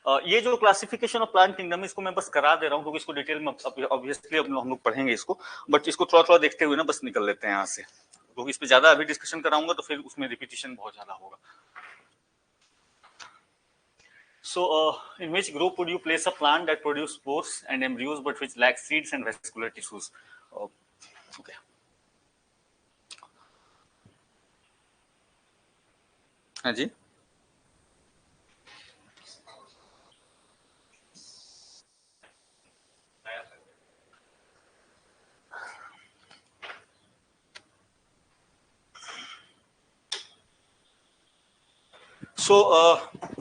ये जो classification of plant kingdom इसको मैं बस करा दे रहा हूँ क्योंकि इसको डिटेल में ऑब्वियसली हम लोग पढ़ेंगे इसको, बट इसको थोड़ा थोड़ा देखते हुए ना बस निकल लेते हैं यहाँ से, क्योंकि इस पे ज्यादा अभी डिस्कशन कराऊंगा तो फिर उसमें रिपीटिशन बहुत ज्यादा होगा। So, in which group would you place a plant that produce spores and embryos but which lacks seeds and vascular tissues? Okay. हाँ जी।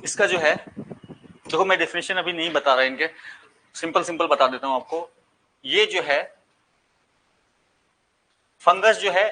इसका जो है, देखो मैं डेफिनेशन अभी नहीं बता रहा इनके, सिंपल सिंपल बता देता हूं आपको। ये जो है फंगस जो है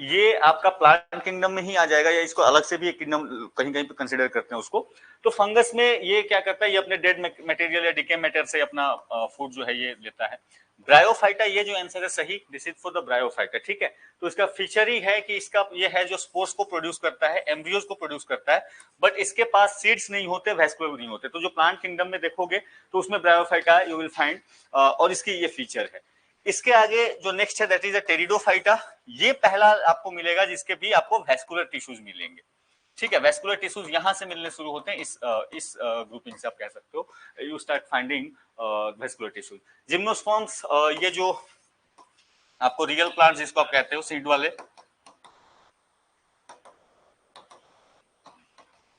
ये आपका प्लांट किंगडम में ही आ जाएगा, या इसको अलग से भी एक किंगडम कहीं कहीं पे कंसीडर करते हैं उसको। तो फंगस में ये क्या करता है, ये अपने डेड मटेरियल या डिके मैटर से अपना फूड जो है ये लेता है। ब्रायोफाइटा, ये जो आंसर है सही, this is for the bryophyta, ठीक है। तो इसका फीचर ही है कि इसका ये है जो स्पोर्स को प्रोड्यूस करता है, एम्ब्रियोज को प्रोड्यूस करता है, बट इसके पास सीड्स नहीं होते, वैस्कुलर नहीं होते। तो जो प्लांट किंगडम में देखोगे तो उसमें ब्रायोफाइटा यू विल फाइंड, और इसकी ये फीचर है। इसके आगे जो नेक्स्ट है दैट इज अ टेरिडोफाइटा, ये पहला आपको मिलेगा जिसके भी आपको वैस्कुलर टिश्यूज मिलेंगे, ठीक है। वैस्कुलर टिश्यूज यहां से मिलने शुरू होते हैं, इस ग्रुपिंग से आप कह सकते हो, you start finding vascular tissues. Gymnosperms, ये जो आपको रियल प्लांट्स जिसको आप कहते हो सीड वाले,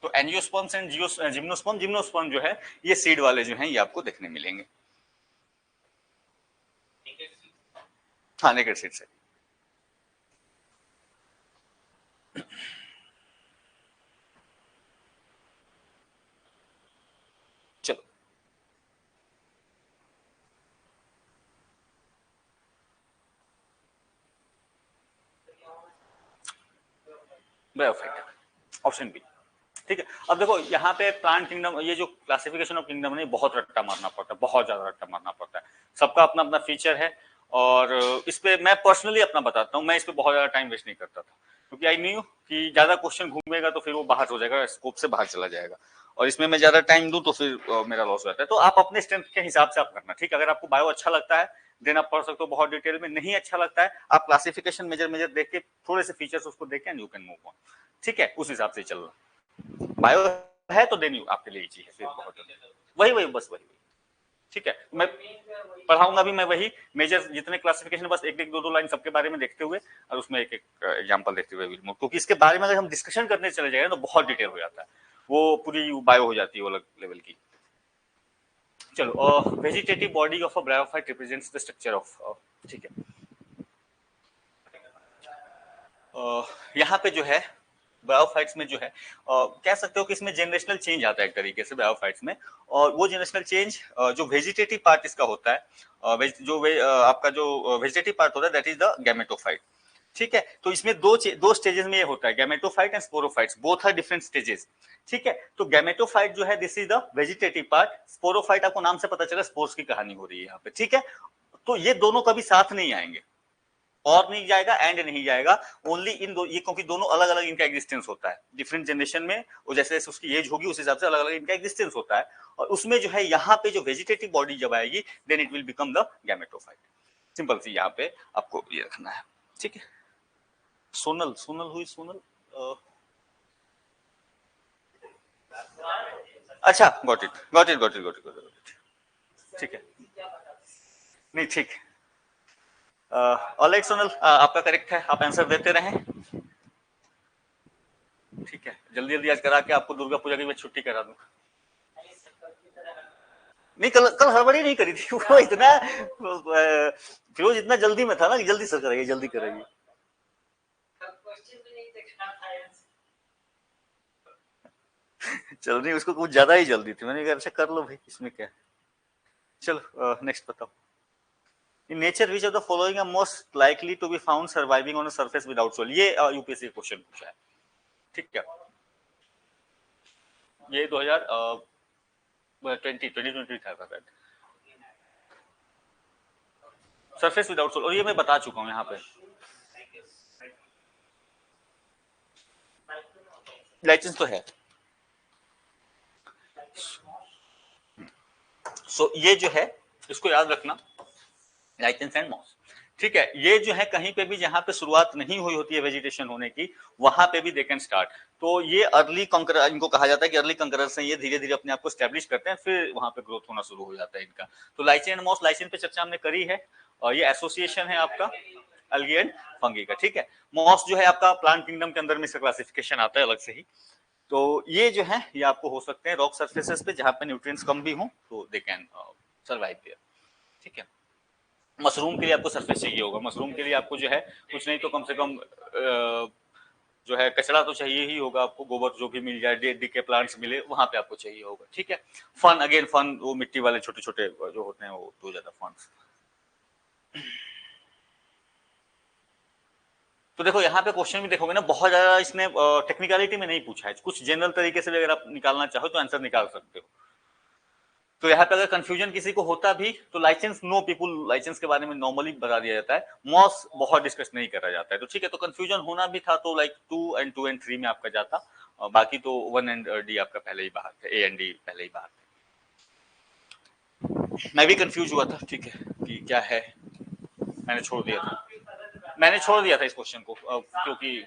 तो एंजियोस्पर्म्स एंड जिम्नोस्पर्म, जिम्नोस्पर्म जो है ये सीड वाले जो हैं ये आपको देखने मिलेंगे। हाँ, नेकेड सीड से। चलो, ब्रायोफाइटा, ऑप्शन बी, ठीक है। अब देखो यहाँ पे प्लांट किंगडम, ये जो क्लासिफिकेशन ऑफ किंगडम है बहुत रट्टा मारना पड़ता है, बहुत ज्यादा रट्टा मारना पड़ता है, सबका अपना अपना फीचर है। और इस पे मैं पर्सनली अपना बताता हूँ, मैं इस पे बहुत ज्यादा टाइम वेस्ट नहीं करता था, क्योंकि आई न्यू कि ज्यादा क्वेश्चन घूमेगा तो फिर वो बाहर हो जाएगा, स्कोप से बाहर चला जाएगा, और इसमें मैं ज्यादा टाइम दूं तो फिर मेरा लॉस हो जाता है। तो आप अपने स्ट्रेंथ के हिसाब से आप करना, ठीक है। अगर आपको बायो अच्छा लगता है देन आप पढ़ सकते हो बहुत डिटेल में, नहीं अच्छा लगता है आप क्लासिफिकेशन मेजर मेजर देख के थोड़े से फीचर्स उसको देख के and you can move on, ठीक है, उस हिसाब से चलना। बायो है तो देन यू आपके लिए इजी है, फिर बहुत वही वही बस वही, ठीक है। मैं पढ़ाऊंगा भी मैं वही मेजर जितने क्लासिफिकेशन, बस एक एक दो दो लाइन सबके बारे में देखते हुए और उसमें एक एक एग्जांपल देखते हुए, क्योंकि इसके बारे में अगर हम डिस्कशन करने चले जाएंगे तो बहुत डिटेल हो जाता है, वो पूरी बायो हो जाती है वो अलग लेवल की। चलो, vegetative body of a bryophyte represents the structure of, ठीक है। यहाँ पे जो है ब्रायोफाइट्स में जो है कह सकते हो कि इसमें जनरेशनल चेंज आता है एक तरीके से ब्रायोफाइट्स में, और वो जनरेशनल चेंज जो वेजिटेटिव पार्ट इसका होता है, आपका जो वेजिटेटिव पार्ट होता है दैट इज द गैमेटोफाइट, ठीक है। तो इसमें दो स्टेजेस में ये होता है, gametophyte and sporophytes, both are different stages, ठीक है। तो गैमेटोफाइट जो है this is the vegetative part, sporophyte आपको नाम से पता चला स्पोर्स की कहानी हो रही है यहाँ पे, ठीक है। तो ये दोनों कभी साथ नहीं आएंगे, और नहीं जाएगा एंड नहीं जाएगा, ओनली इन दो, ये क्योंकि दोनों अलग अलग इनका एग्जिस्टेंस होता है डिफरेंट जनरेशन में, और जैसे जैसे उसकी एज होगी उस हिसाब से अलग अलग इनका एग्जिस्टेंस होता है, और उसमें जो है यहाँ पे जो वेजिटेटिव बॉडी जब आएगी then it will become the gametophyte. Simple सी यहाँ पे आपको ये रखना है, ठीक है। सोनल, सोनल हुई सोनल, अच्छा, got it got it got it got it got it, ठीक है, नहीं ठीक। ऑलराइट सोनल, आपका करेक्ट है, आप आंसर देते रहें, ठीक है। जल्दी जल्दी आज करा के आपको दुर्गा पूजा की मैं छुट्टी करा दूं। नहीं, कल कल हड़बड़ी नहीं करी थी वो इतना, फिरोज इतना जल्दी में था ना कि जल्दी सर करेगी जल्दी करेगी। चल नहीं, उसको कुछ ज्यादा ही जल्दी थी, मैंने कहा अच्छा कर लो भाई, इसमें क्या। चलो नेक्स्ट बताओ। In nature which of the following are most likely to be found surviving on a surface without soil, ये यूपीएससी क्वेश्चन पूछा है, ठीक है। ये 2020 था शायद, सरफेस विदाउट सोल, और ये मैं बता चुका हूँ यहाँ पे, लाइसेंस तो है। सो ये जो है इसको याद रखना, लाइचेंस एंड मॉस, ठीक है। ये जो है कहीं पे भी जहां पे शुरुआत नहीं हुई होती है वेजिटेशन होने की, वहां पे भी दे कैन स्टार्ट। तो ये अर्ली कंकरर, इनको कहा जाता है कि अर्ली कंकरर से ये धीरे धीरे अपने आप को स्टैब्लिश करते हैं, फिर वहां पे ग्रोथ होना शुरू हो जाता है इनका। तो लाइचेन एंड मॉस, लाइचेन पे चर्चा हमने करी है, और ये एसोसिएशन है आपका अलगी एंड फंगी का, ठीक है। मॉस जो है आपका प्लांट किंगडम के अंदर में इसका क्लासिफिकेशन आता है अलग से ही। तो ये जो है ये आपको हो सकते हैं रॉक सर्फेसेस पे जहां पे न्यूट्रिएंट्स कम भी हो, तो दे कैन सर्वाइव देयर, ठीक है। मशरूम के लिए आपको सरफेस चाहिए होगा, मशरूम के लिए आपको जो है कुछ नहीं तो कम से कम जो है कचरा तो चाहिए ही होगा आपको, गोबर जो भी मिल जाए, डे के प्लांट्स मिले, वहां पे आपको चाहिए होगा, ठीक है। फन, अगेन फन, वो मिट्टी वाले छोटे छोटे जो होते हैं वो तो ज्यादा फन। तो देखो यहाँ पे क्वेश्चन भी देखोगे ना, बहुत ज्यादा इसने टेक्निकलिटी में नहीं पूछा है, कुछ जनरल तरीके से अगर आप निकालना चाहो तो आंसर निकाल सकते हो। तो यहाँ पे अगर कंफ्यूजन किसी को होता भी तो लाइसेंस, नो पीपुल लाइसेंस के बारे में नॉर्मली बता दिया जाता है, मॉस बहुत डिस्कस नहीं करा जाता है, तो ठीक है। तो कंफ्यूजन होना भी था तो लाइक 2 एंड 3 में आपका जाता, बाकी तो 1 एंड डी आपका पहले ही बाहर थे, ए एंड डी पहले ही बाहर थे। मैं भी कंफ्यूज हुआ था, ठीक है, कि क्या है, मैंने छोड़ दिया था, मैंने छोड़ दिया था इस क्वेश्चन को, क्योंकि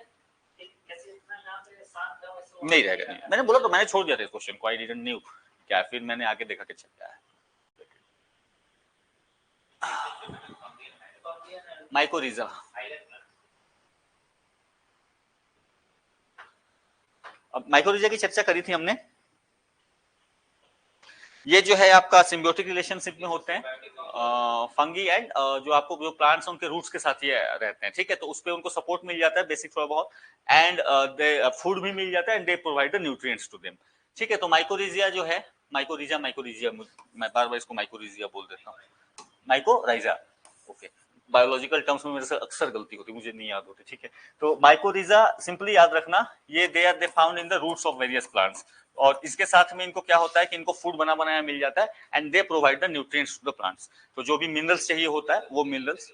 नहीं रहेगा, नहीं, मैंने बोला तो मैंने छोड़ दिया था इस क्वेश्चन को, आई डिडंट न्यू क्या, फिर मैंने आगे देखा कि चल क्या है। माइकोरिजा, अब माइकोरिजा की चर्चा करी थी हमने, ये जो है आपका सिम्बियोटिक रिलेशनशिप में होते हैं फंगी एंड जो आपको जो प्लांट्स उनके रूट्स के साथ ही रहते हैं, ठीक है। तो उस पे उनको सपोर्ट मिल जाता है बेसिक थोड़ा बहुत, एंड दे फूड भी मिल जाता है, and they provide the nutrients to them, ठीक है। तो माइकोरिजिया जो है, माइकोरिजा, माइकोरिजिया, मैं बार बार इसको माइकोरिजिया बोल देता हूँ, माइकोराइजा, ओके। बायोलॉजिकल टर्म्स में मेरे से अक्सर गलती होती, मुझे नहीं याद होती, ठीक है। तो माइकोरिजा सिंपली याद रखना, ये they found in the roots of various plants, और इसके साथ में इनको क्या होता है कि इनको फूड बना बनाया मिल जाता है, and they provide the nutrients to the plants. तो जो भी मिनरल्स चाहिए होता है वो मिनरल्स,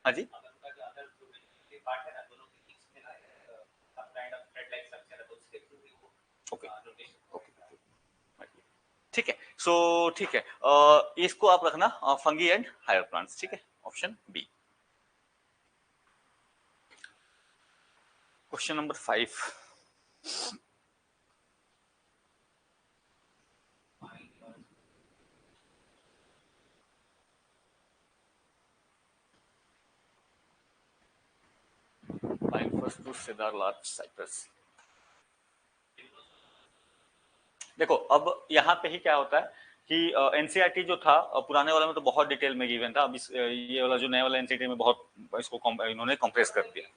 हाँ जी, ओके ओके, ठीक है। सो ठीक है, इसको आप रखना फंगी एंड हायर प्लांट्स, ठीक है, option B. Question number 5, First to cedar larch cypress। देखो अब यहाँ पे ही क्या होता है कि एनसीईआरटी जो था पुराने वाले में तो बहुत डिटेल में गिवन था, अब ये वाला जो नया वाला एनसीईआरटी में बहुत इसको इन्होंने कंप्रेस कर दिया।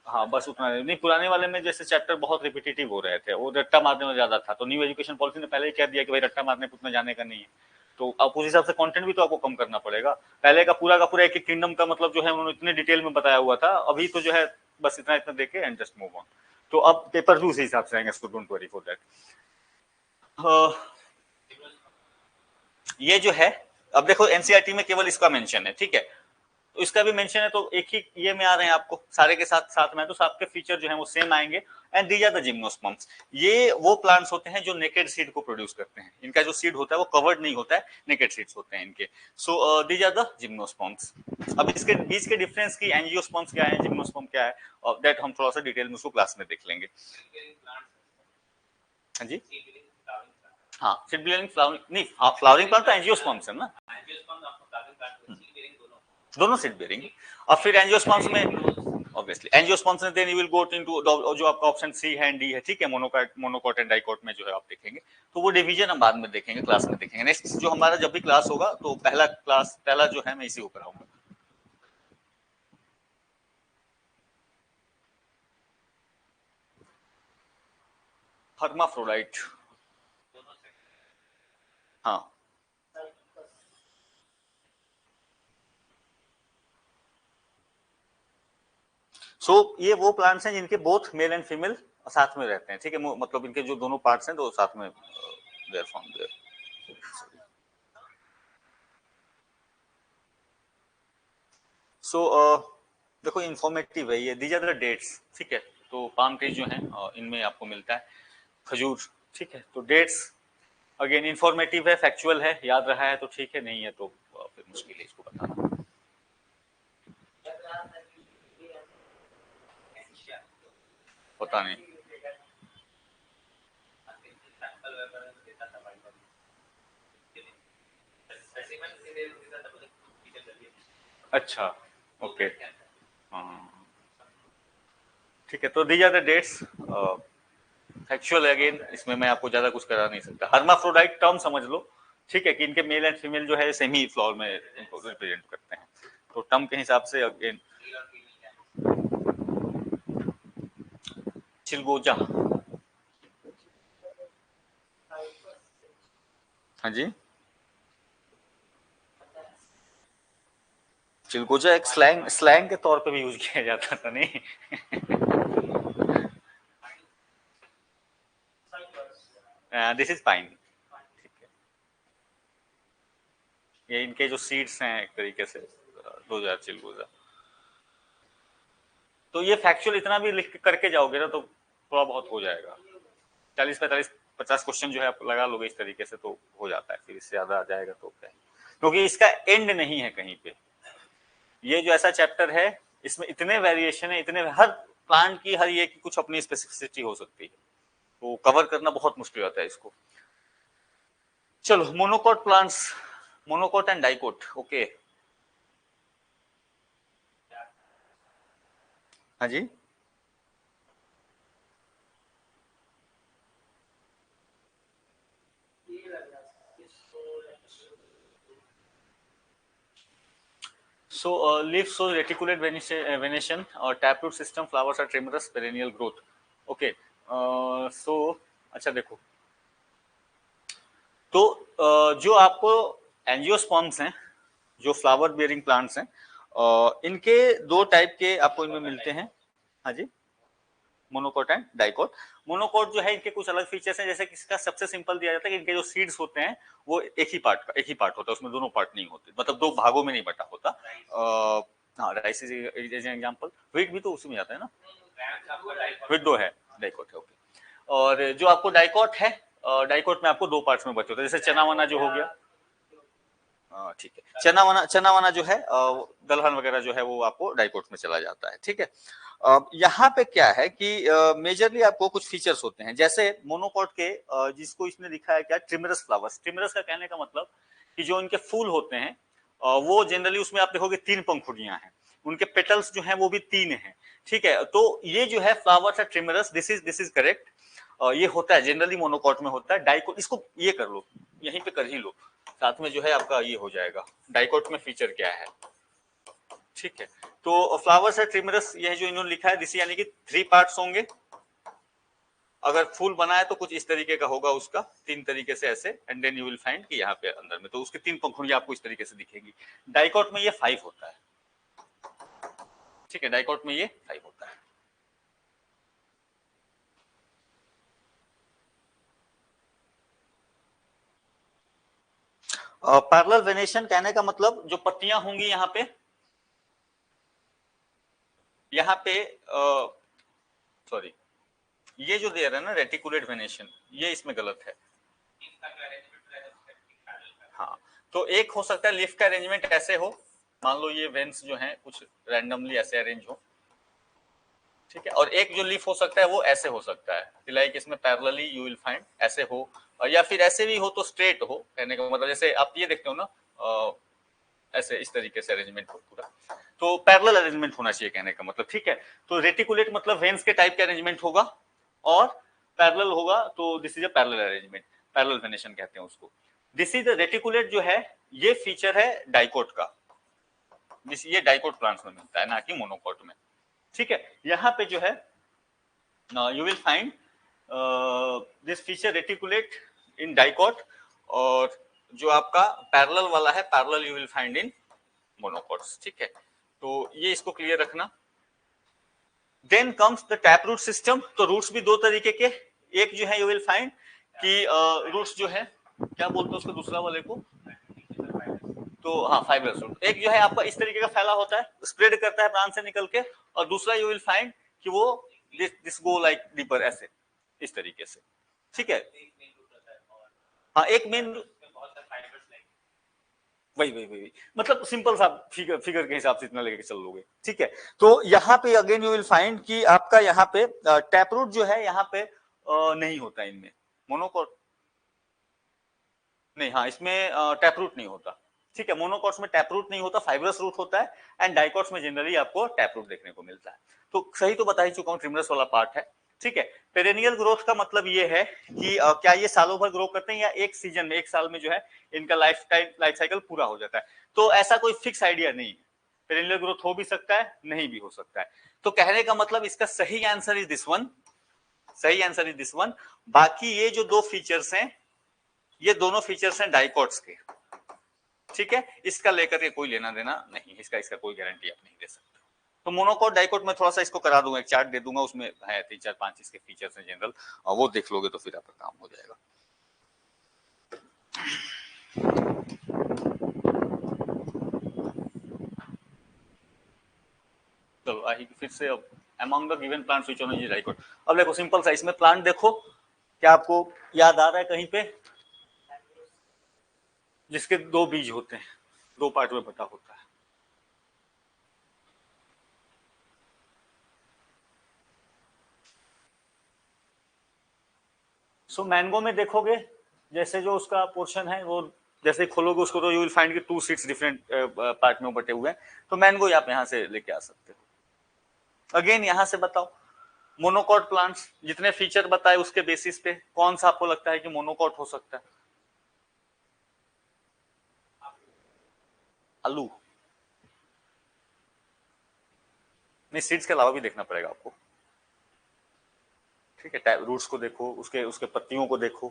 हाँ बस उतना नहीं, पुराने वाले में जैसे चैप्टर बहुत रिपीटेटिव हो रहे थे, वो रट्टा मारने में ज्यादा था, तो न्यू एजुकेशन पॉलिसी ने पहले ही कह दिया कि भाई रट्टा मारने उतना जाने का नहीं है, तो अब उस हिसाब से कंटेंट भी तो आपको कम करना पड़ेगा। पहले का पूरा एक एक किंगडम का मतलब जो है उन्होंने इतने डिटेल में बताया हुआ था, अभी तो जो है बस इतना इतना देके एंड जस्ट मूव ऑन। तो अब पेपर भी उसी हिसाब से आएंगे, so don't worry for that. ये जो है, अब देखो एनसीईआरटी में केवल इसका मेंशन है, ठीक है, तो इसका भी मेंशन है, तो एक ही ये में आ रहे हैं आपको सारे के साथ साथ में, तो सबके फीचर जो है वो सेम आएंगे। And these are the gymnosperms, ये वो प्लांट्स होते हैं जो नेकेड सीड को प्रोड्यूस करते हैं, इनका जो सीड होता है वो कवर्ड नहीं होता है, नेकेड सीड्स होते हैं इनके। So these are the gymnosperms. अब इसके बीच के डिफरेंस की एंजियोस्पर्म्स क्या है, जिम्नोस्पर्म क्या है, और दैट हम थोड़ा सा डिटेल में उसको क्लास में देख लेंगे। हाँ जी, हाँ सीड बेयरिंग फ्लावरिंग नहीं, हाँ फ्लावरिंग प्लांट तो एंजियोस्पर्म्स है ना, दोनों सीड बेयरिंग। और फिर एंजियोस्पर्म्स में ऑब्वियसली एंजियोस्पर्म्स में then you will go into जो आपका ऑप्शन सी है एंड डी है, ठीक है, मोनोकॉट एंड डाइकॉट में जो है आप देखेंगे, तो वो डिवीजन हम बाद में देखेंगे, क्लास में देखेंगे। नेक्स्ट जो हमारा जब भी क्लास होगा तो पहला जो है मैं इसी को कराऊंगा। हर्माफ्रोडाइट, हाँ सो ये वो प्लांट्स हैं जिनके बोथ मेल एंड फीमेल साथ में रहते हैं, ठीक है, मतलब इनके जो दोनों पार्ट्स हैं तो साथ में देयर फाउंड देयर। सो देखो इंफॉर्मेटिव है ये, दीज आर द डेट्स, ठीक है। तो पाम ट्री जो है इनमें आपको मिलता है खजूर, ठीक है। तो डेट्स अगेन इंफॉर्मेटिव है, फैक्चुअल है, याद रहा है तो ठीक है, नहीं है तो फिर मुश्किल है इसको बताना। पता नहीं। अच्छा, ओके, हाँ ठीक है। तो these are the dates, factual again, इसमें मैं आपको ज्यादा कुछ करा नहीं सकता। हर्माफ्रोडाइट टर्म समझ लो, ठीक है, कि इनके मेल एंड फीमेल जो है सेमी फ्लोर में इनको रिप्रेजेंट करते हैं, तो टर्म के हिसाब से अगेन चिलगोजा। हाँ जी, चिलगोजा एक स्लैंग स्लैंग के तौर पे भी यूज किया जाता था नहीं। दिस इज पाइन, ठीक है, ये इनके जो सीड्स हैं एक तरीके से 2000 चिलगोजा। तो ये फैक्चुअल इतना भी लिख करके जाओगे ना तो थोड़ा बहुत हो जाएगा, 40 45 50 क्वेश्चन जो है आप लगा लोगे इस तरीके से तो हो जाता है, फिर इससे ज्यादा आ जाएगा तो क्या, क्योंकि इसका एंड नहीं है कहीं पे। ये जो ऐसा चैप्टर है, इसमें इतने वेरिएशन है, इतने हर प्लांट की हर ये की कुछ अपनी स्पेसिफिसिटी हो सकती है, तो कवर करना बहुत मुश्किल होता है इसको। चलो, monocot plants, monocot and dicot, okay. हाँ जी, so leaf shows reticulate venation or taproot system, flowers are trimerous, perennial growth, okay। so अच्छा देखो, तो जो आपको एंजियोस्पर्म्स हैं, जो फ्लावर बियरिंग प्लांट्स हैं, इनके दो टाइप के आपको इनमें मिलते हैं। हाँ जी, मोनोकोट एंड डाइकोट। मोनोकोट जो है इनके कुछ अलग फीचर्स हैं, जैसे कि इसका सबसे सिंपल दिया जाता है कि इनके जो सीड्स होते हैं वो एक ही पार्ट होता है, उसमें दोनों पार्ट नहीं होते, मतलब दो भागों में नहीं बटा होता। हाँ, राइस इज एग्जांपल, व्हीट भी तो उसी में आता है ना, व्हीट दो है, डाइकोट है, ओके। और जो आपको डाइकोट है, डाइकोट में आपको दो पार्ट्स में बचे होते हैं, जैसे चना वना जो हो गया, ठीक है, चना वना जो है दलहन वगैरह जो है वो आपको डाइकोट में चला जाता है, ठीक है। यहाँ पे क्या है कि मेजरली आपको कुछ फीचर्स होते हैं, जैसे मोनोकोट के जिसको इसने लिखा है क्या, ट्रिमरस फ्लावर्स। ट्रिमरस का कहने का मतलब कि जो इनके फूल होते हैं वो जनरली उसमें आप देखोगे 3 पंखुड़ियां हैं, उनके पेटल्स जो हैं वो भी 3 हैं, ठीक है। तो ये जो है फ्लावर्स है ट्रिमरस, दिस इज करेक्ट। ये होता है जनरली मोनोकोट में होता है। डाइकोट इसको ये कर लो, यहीं पे कर ही लो, साथ में जो है आपका ये हो जाएगा डाइकोट में फीचर क्या है, ठीक है। तो फ्लावर्स है ट्रिमरस, यह जो इन्होंने लिखा है, दिस यानी कि 3 पार्ट्स होंगे। अगर फूल बना है तो कुछ इस तरीके का होगा उसका, 3 तरीके से ऐसे, and then you will find कि यहाँ पे अंदर में तो उसके 3 पंखुड़ियां आपको इस तरीके से दिखेगी। डाइकोट में ये 5 होता है, ठीक है, डाइकोट में ये 5 होता है। पैरेलल वेनेशन कहने का मतलब जो पत्तियां होंगी यहाँ पे सॉरी, ये जो दे रहा है ना रेटिकुलेट वेनेशन, ये इसमें गलत है। हाँ, तो एक हो सकता है लीफ का अरेंजमेंट ऐसे हो, मान लो ये वेन्स जो हैं कुछ रैंडमली ऐसे अरेंज हो, ठीक है, और एक जो लीफ हो सकता है वो ऐसे हो सकता है, लाइक इसमें पैरेलली यू विल फाइंड ऐसे हो, या फिर ऐसे भी हो तो स्ट्रेट हो, कहने का मतलब जैसे आप ये देखते हो ना ऐसे इस तरीके से अरेंजमेंट हो पूरा, तो पैरेलल अरेंजमेंट होना चाहिए कहने का मतलब, ठीक है। तो रेटिकुलेट मतलब वेन्स के टाइप के अरेंजमेंट होगा, और पैरेलल होगा तो this is a parallel arrangement, parallel venation कहते हैं उसको। दिस इज रेटिकुलेट जो है ये फीचर है डाइकोट का, ये डाइकोट प्लांट्स में मिलता है ना कि मोनोकोट में, ठीक है। यहाँ पे जो है you will find this feature reticulate in dicot, और जो आपका पैरेलल वाला है parallel you will find in monocots, ठीक है। तो ये इसको क्लियर रखना। Then comes the tap root system. तो रूट्स भी दो तरीके के, एक जो है यू विल फाइंड कि रूट्स जो है क्या बोलते हैं उसको दूसरा वाले को, तो हाँ फाइब्रस रूट, एक जो है आपका इस तरीके का फैला होता है, स्प्रेड करता है प्राण से निकल के, और दूसरा यू विल फाइंड कि वो दिस गो लाइक डीपर ऐसे, इस तरीके से, ठीक है। हाँ एक मेन वही मतलब सिंपल सा फिगर के हिसाब से इतना लेके चल लोगे, ठीक है। तो यहाँ पे अगेन यू विल फाइंड कि आपका यहाँ पे टैप रूट जो है यहाँ पे नहीं होता इनमें, मोनोकॉट नहीं, हाँ इसमें टैप रूट नहीं होता, ठीक है। मोनोकॉट्स में टैप रूट नहीं होता, फाइब्रस रूट होता है, एंड डाइकॉट्स में जनरली आपको टैप रूट देखने को मिलता है। तो सही तो बता ही चुका हूँ, ट्रिमरस वाला पार्ट है, ठीक है। पेरेनियल ग्रोथ का मतलब ये है कि क्या ये सालों भर ग्रो करते हैं या एक सीजन में, एक साल में जो है इनका लाइफ साइकिल पूरा हो जाता है। तो ऐसा कोई फिक्स आइडिया नहीं है, पेरेनियल ग्रोथ हो भी सकता है, नहीं भी हो सकता है। तो कहने का मतलब इसका सही आंसर इज दिस वन, सही आंसर इज दिस वन। बाकी ये जो दो फीचर्स हैं, ये दोनों फीचर्स हैं डाइकॉट्स के, ठीक है। इसका लेकर के कोई लेना देना नहीं, इसका कोई गारंटी आप नहीं दे सकते। तो मोनोकॉट डाइकॉट में थोड़ा सा इसको करा दूंगा, एक चार्ट दे दूंगा, उसमें है 3-4-5 इसके फीचर्स हैं जनरल, और वो देख लोगे तो फिर आपका काम हो जाएगा। चलो आई फिर से अब among the given plants which only dicot. अब देखो सिंपल सा इसमें प्लांट देखो, क्या आपको याद आ रहा है कहीं पे जिसके दो बीज होते हैं, दो पार्ट में बटा होता है। सो मैंगो में देखोगे जैसे जो उसका पोर्शन है वो जैसे खोलोगे उसको तो यू विल फाइंड कि 2 सीड्स डिफरेंट पार्ट में बटे हुए हैं। तो मैंगो आप यहाँ से लेके आ सकते हो। अगेन यहाँ से बताओ मोनोकॉट प्लांट्स जितने फीचर बताए उसके बेसिस पे कौन सा आपको लगता है कि मोनोकॉट हो सकता है? आलू नहीं, सीड्स के अलावा भी देखना पड़ेगा आपको, ठीक है। रूट्स को देखो, उसके उसके पत्तियों को देखो,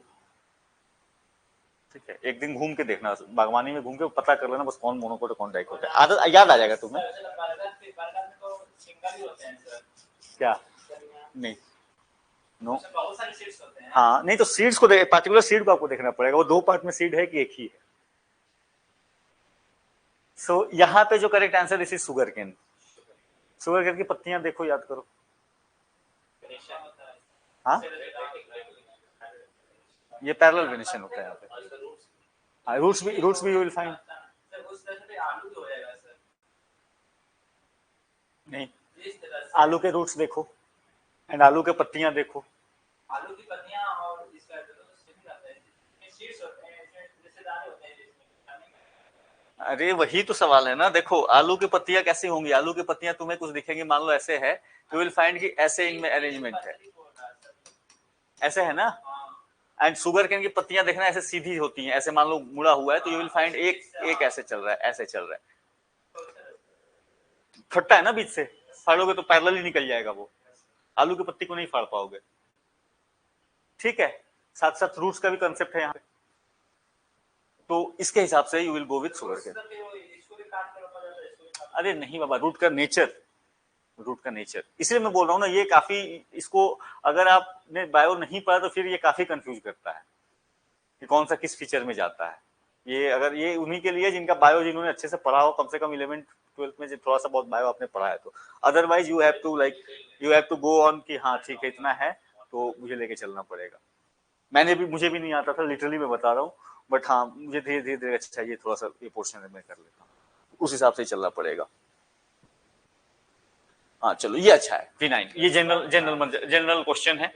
ठीक है। एक दिन घूम के देखना, बागवानी में घूम के पता कर लेना बस कौन मोनोकोट है कौन डाइकोट है, आदत याद आ जाएगा तुम्हें। क्या नहीं, नो हाँ नहीं, तो सीड्स को पार्टिकुलर सीड को आपको देखना पड़ेगा, वो दो पार्ट में सीड है कि एक ही है। सो यहाँ पे जो करेक्ट आंसर इस शुगर केन, शुगर केन की पत्तियां देखो, याद करो। हाँ ये पैरेलल वेनेशन होता है यहाँ पे। हाँ रूट्स भी यू विल फाइंड नहीं, आलू के रूट्स देखो एंड आलू के पत्तियां देखो। आलू की पत्तियां और इसका अरे वही तो सवाल है ना, देखो आलू की पत्तियां कैसी होंगी, आलू की पत्तियां तुम्हें कुछ दिखेंगी, मान लो ऐसे है, यू विल फाइंड कि ऐसे इनमें अरेंजमेंट है, ऐसे है ना। एंड शुगर केन की पत्तियां देखना ऐसे सीधी होती हैं, ऐसे मान लो मुड़ा हुआ है तो यू विल फाइंड एक एक ऐसे चल रहा है, ऐसे चल रहा है, फटता है ना बीच से, फाड़ोगे तो पैरेलल ही निकल जाएगा वो, आलू की पत्ती को नहीं फाड़ पाओगे, ठीक है। साथ साथ रूट्स का भी कंसेप्ट है यहाँ पे, तो इसके हिसाब से you will go with sugarcane. अरे नहीं बाबा, रूट का नेचर, रूट का नेचर, इसलिए मैं बोल रहा हूँ ना, ये काफी, इसको अगर आपने बायो नहीं पढ़ा तो फिर ये काफी कंफ्यूज करता है कि कौन सा किस फीचर में जाता है। ये अगर ये उन्हीं के लिए जिनका बायो, जिन्होंने अच्छे से पढ़ा हो, कम से कम 11th-12th में थोड़ा सा बहुत बायो आपने पढ़ा है, तो otherwise you have to like you have to go on कि हाँ ठीक है इतना है तो मुझे लेके चलना पड़ेगा। मुझे भी नहीं आता था, लिटरली मैं बता रहा हूँ, बट हाँ मुझे धीरे धीरे अच्छा ये थोड़ा सा ये पोर्शन में कर लेता हूँ, उस हिसाब से चलना पड़ेगा। हाँ चलो ये अच्छा है, P9 ये जनरल क्वेश्चन है।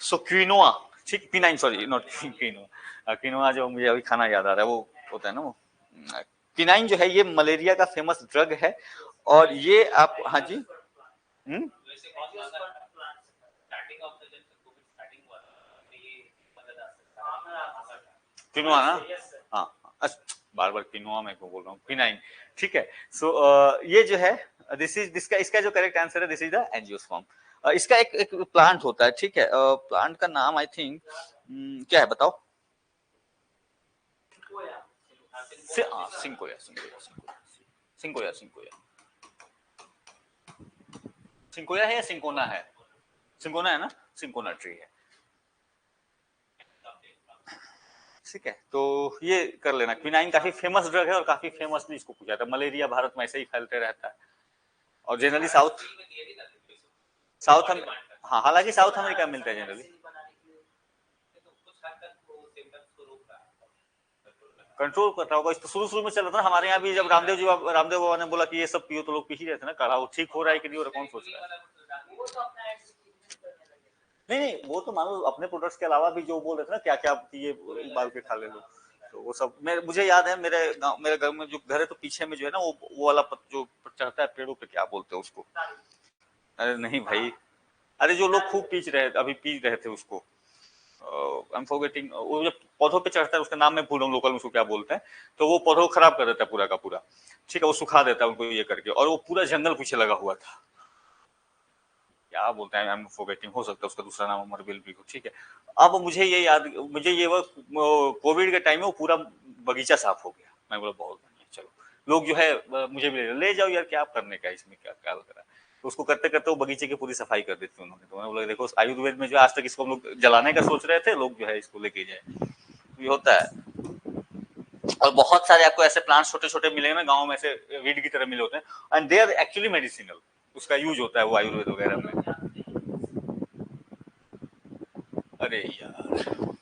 सो क्विनोआ, ठीक, P9 sorry not quinoa, quinoa जो मुझे अभी खाना याद आ रहा है वो होता है ना वो, P9 जो है ये मलेरिया का फेमस ड्रग है, और ये आप, हाँ जी, क्विनोआ ना, हाँ बार बार क्विनोआ मैं क्यों बोल रहा हूँ, P9, ठीक है। सो ये जो है इसका जो करेक्ट आंसर है दिस इज द एंजियोस्पर्म। इसका एक प्लांट होता है, ठीक है, प्लांट का नाम आई थिंक क्या है बताओ? सिंकोया सिंकोया सिंकोया है या सिंकोना है? सिंकोना है ना, सिंकोना ट्री है, ठीक है। तो ये कर लेना, क्विनाइन काफी फेमस ड्रग है और काफी फेमसली इसको पूछा था, मलेरिया भारत में ऐसे ही फैलते रहता है, और जनरली साउथ साउथ हाँ हालांकि साउथ अमेरिका में मिलता है जनरली। कंट्रोल करता होगा। तो शुरू शुरू में चल रहा था ना हमारे यहाँ भी, जब रामदेव बाबा ने बोला कि ये सब पियो तो लोग पी ही रहे थे ना काढ़ा। वो ठीक हो रहा है कि नहीं हो रहा कौन सोच रहा है। नहीं नहीं, वो तो मान लो अपने प्रोडक्ट्स के अलावा भी जो बोल रहे थे ना क्या क्या ये उबाल के खा ले लो, तो वो सब मुझे याद है। मेरे गाँव, मेरे घर में जो घर है तो पीछे में जो है ना वो वाला जो चढ़ता है पेड़ों पे, क्या बोलते हैं उसको। अरे नहीं भाई, अरे जो लोग खूब अभी पी रहे थे उसको, आई एम फॉरगेटिंग, वो जो पौधों पे चढ़ता है उसका नाम मैं भूल रहा हूँ, लोकल में उसको क्या बोलते हैं। तो वो पौधों को खराब कर देता है पूरा का पूरा, ठीक है, वो सुखा देता है उनको ये करके, और वो पूरा जंगल पीछे लगा हुआ था। क्या बोलते हैं, आई एम फॉरगेटिंग, हो सकता है उसका दूसरा नाम अमरवेल भी हो, ठीक है। अब मुझे ये वो कोविड के टाइम में वो पूरा बगीचा साफ हो गया। मैं बोला बहुत बढ़िया, चलो लोग जो है मुझे भी ले जाओ यार, क्या करने का इसमें, क्या क्या लग रहा है। तो उसको करते करते वो बगीचे की पूरी सफाई कर दी थी उन्होंने। तो मैंने बोला देखो आयुर्वेद में जो आज तक इसको हम लोग जलाने का सोच रहे थे, लोग जो है इसको लेके जाए, ये होता है। और बहुत सारे आपको ऐसे प्लांट्स छोटे छोटे मिलेंगे ना गाँव में, ऐसे वीड की तरह मिले होते हैं, and they are actually medicinal. उसका यूज होता है वो आयुर्वेद वगैरह में। अरे यार,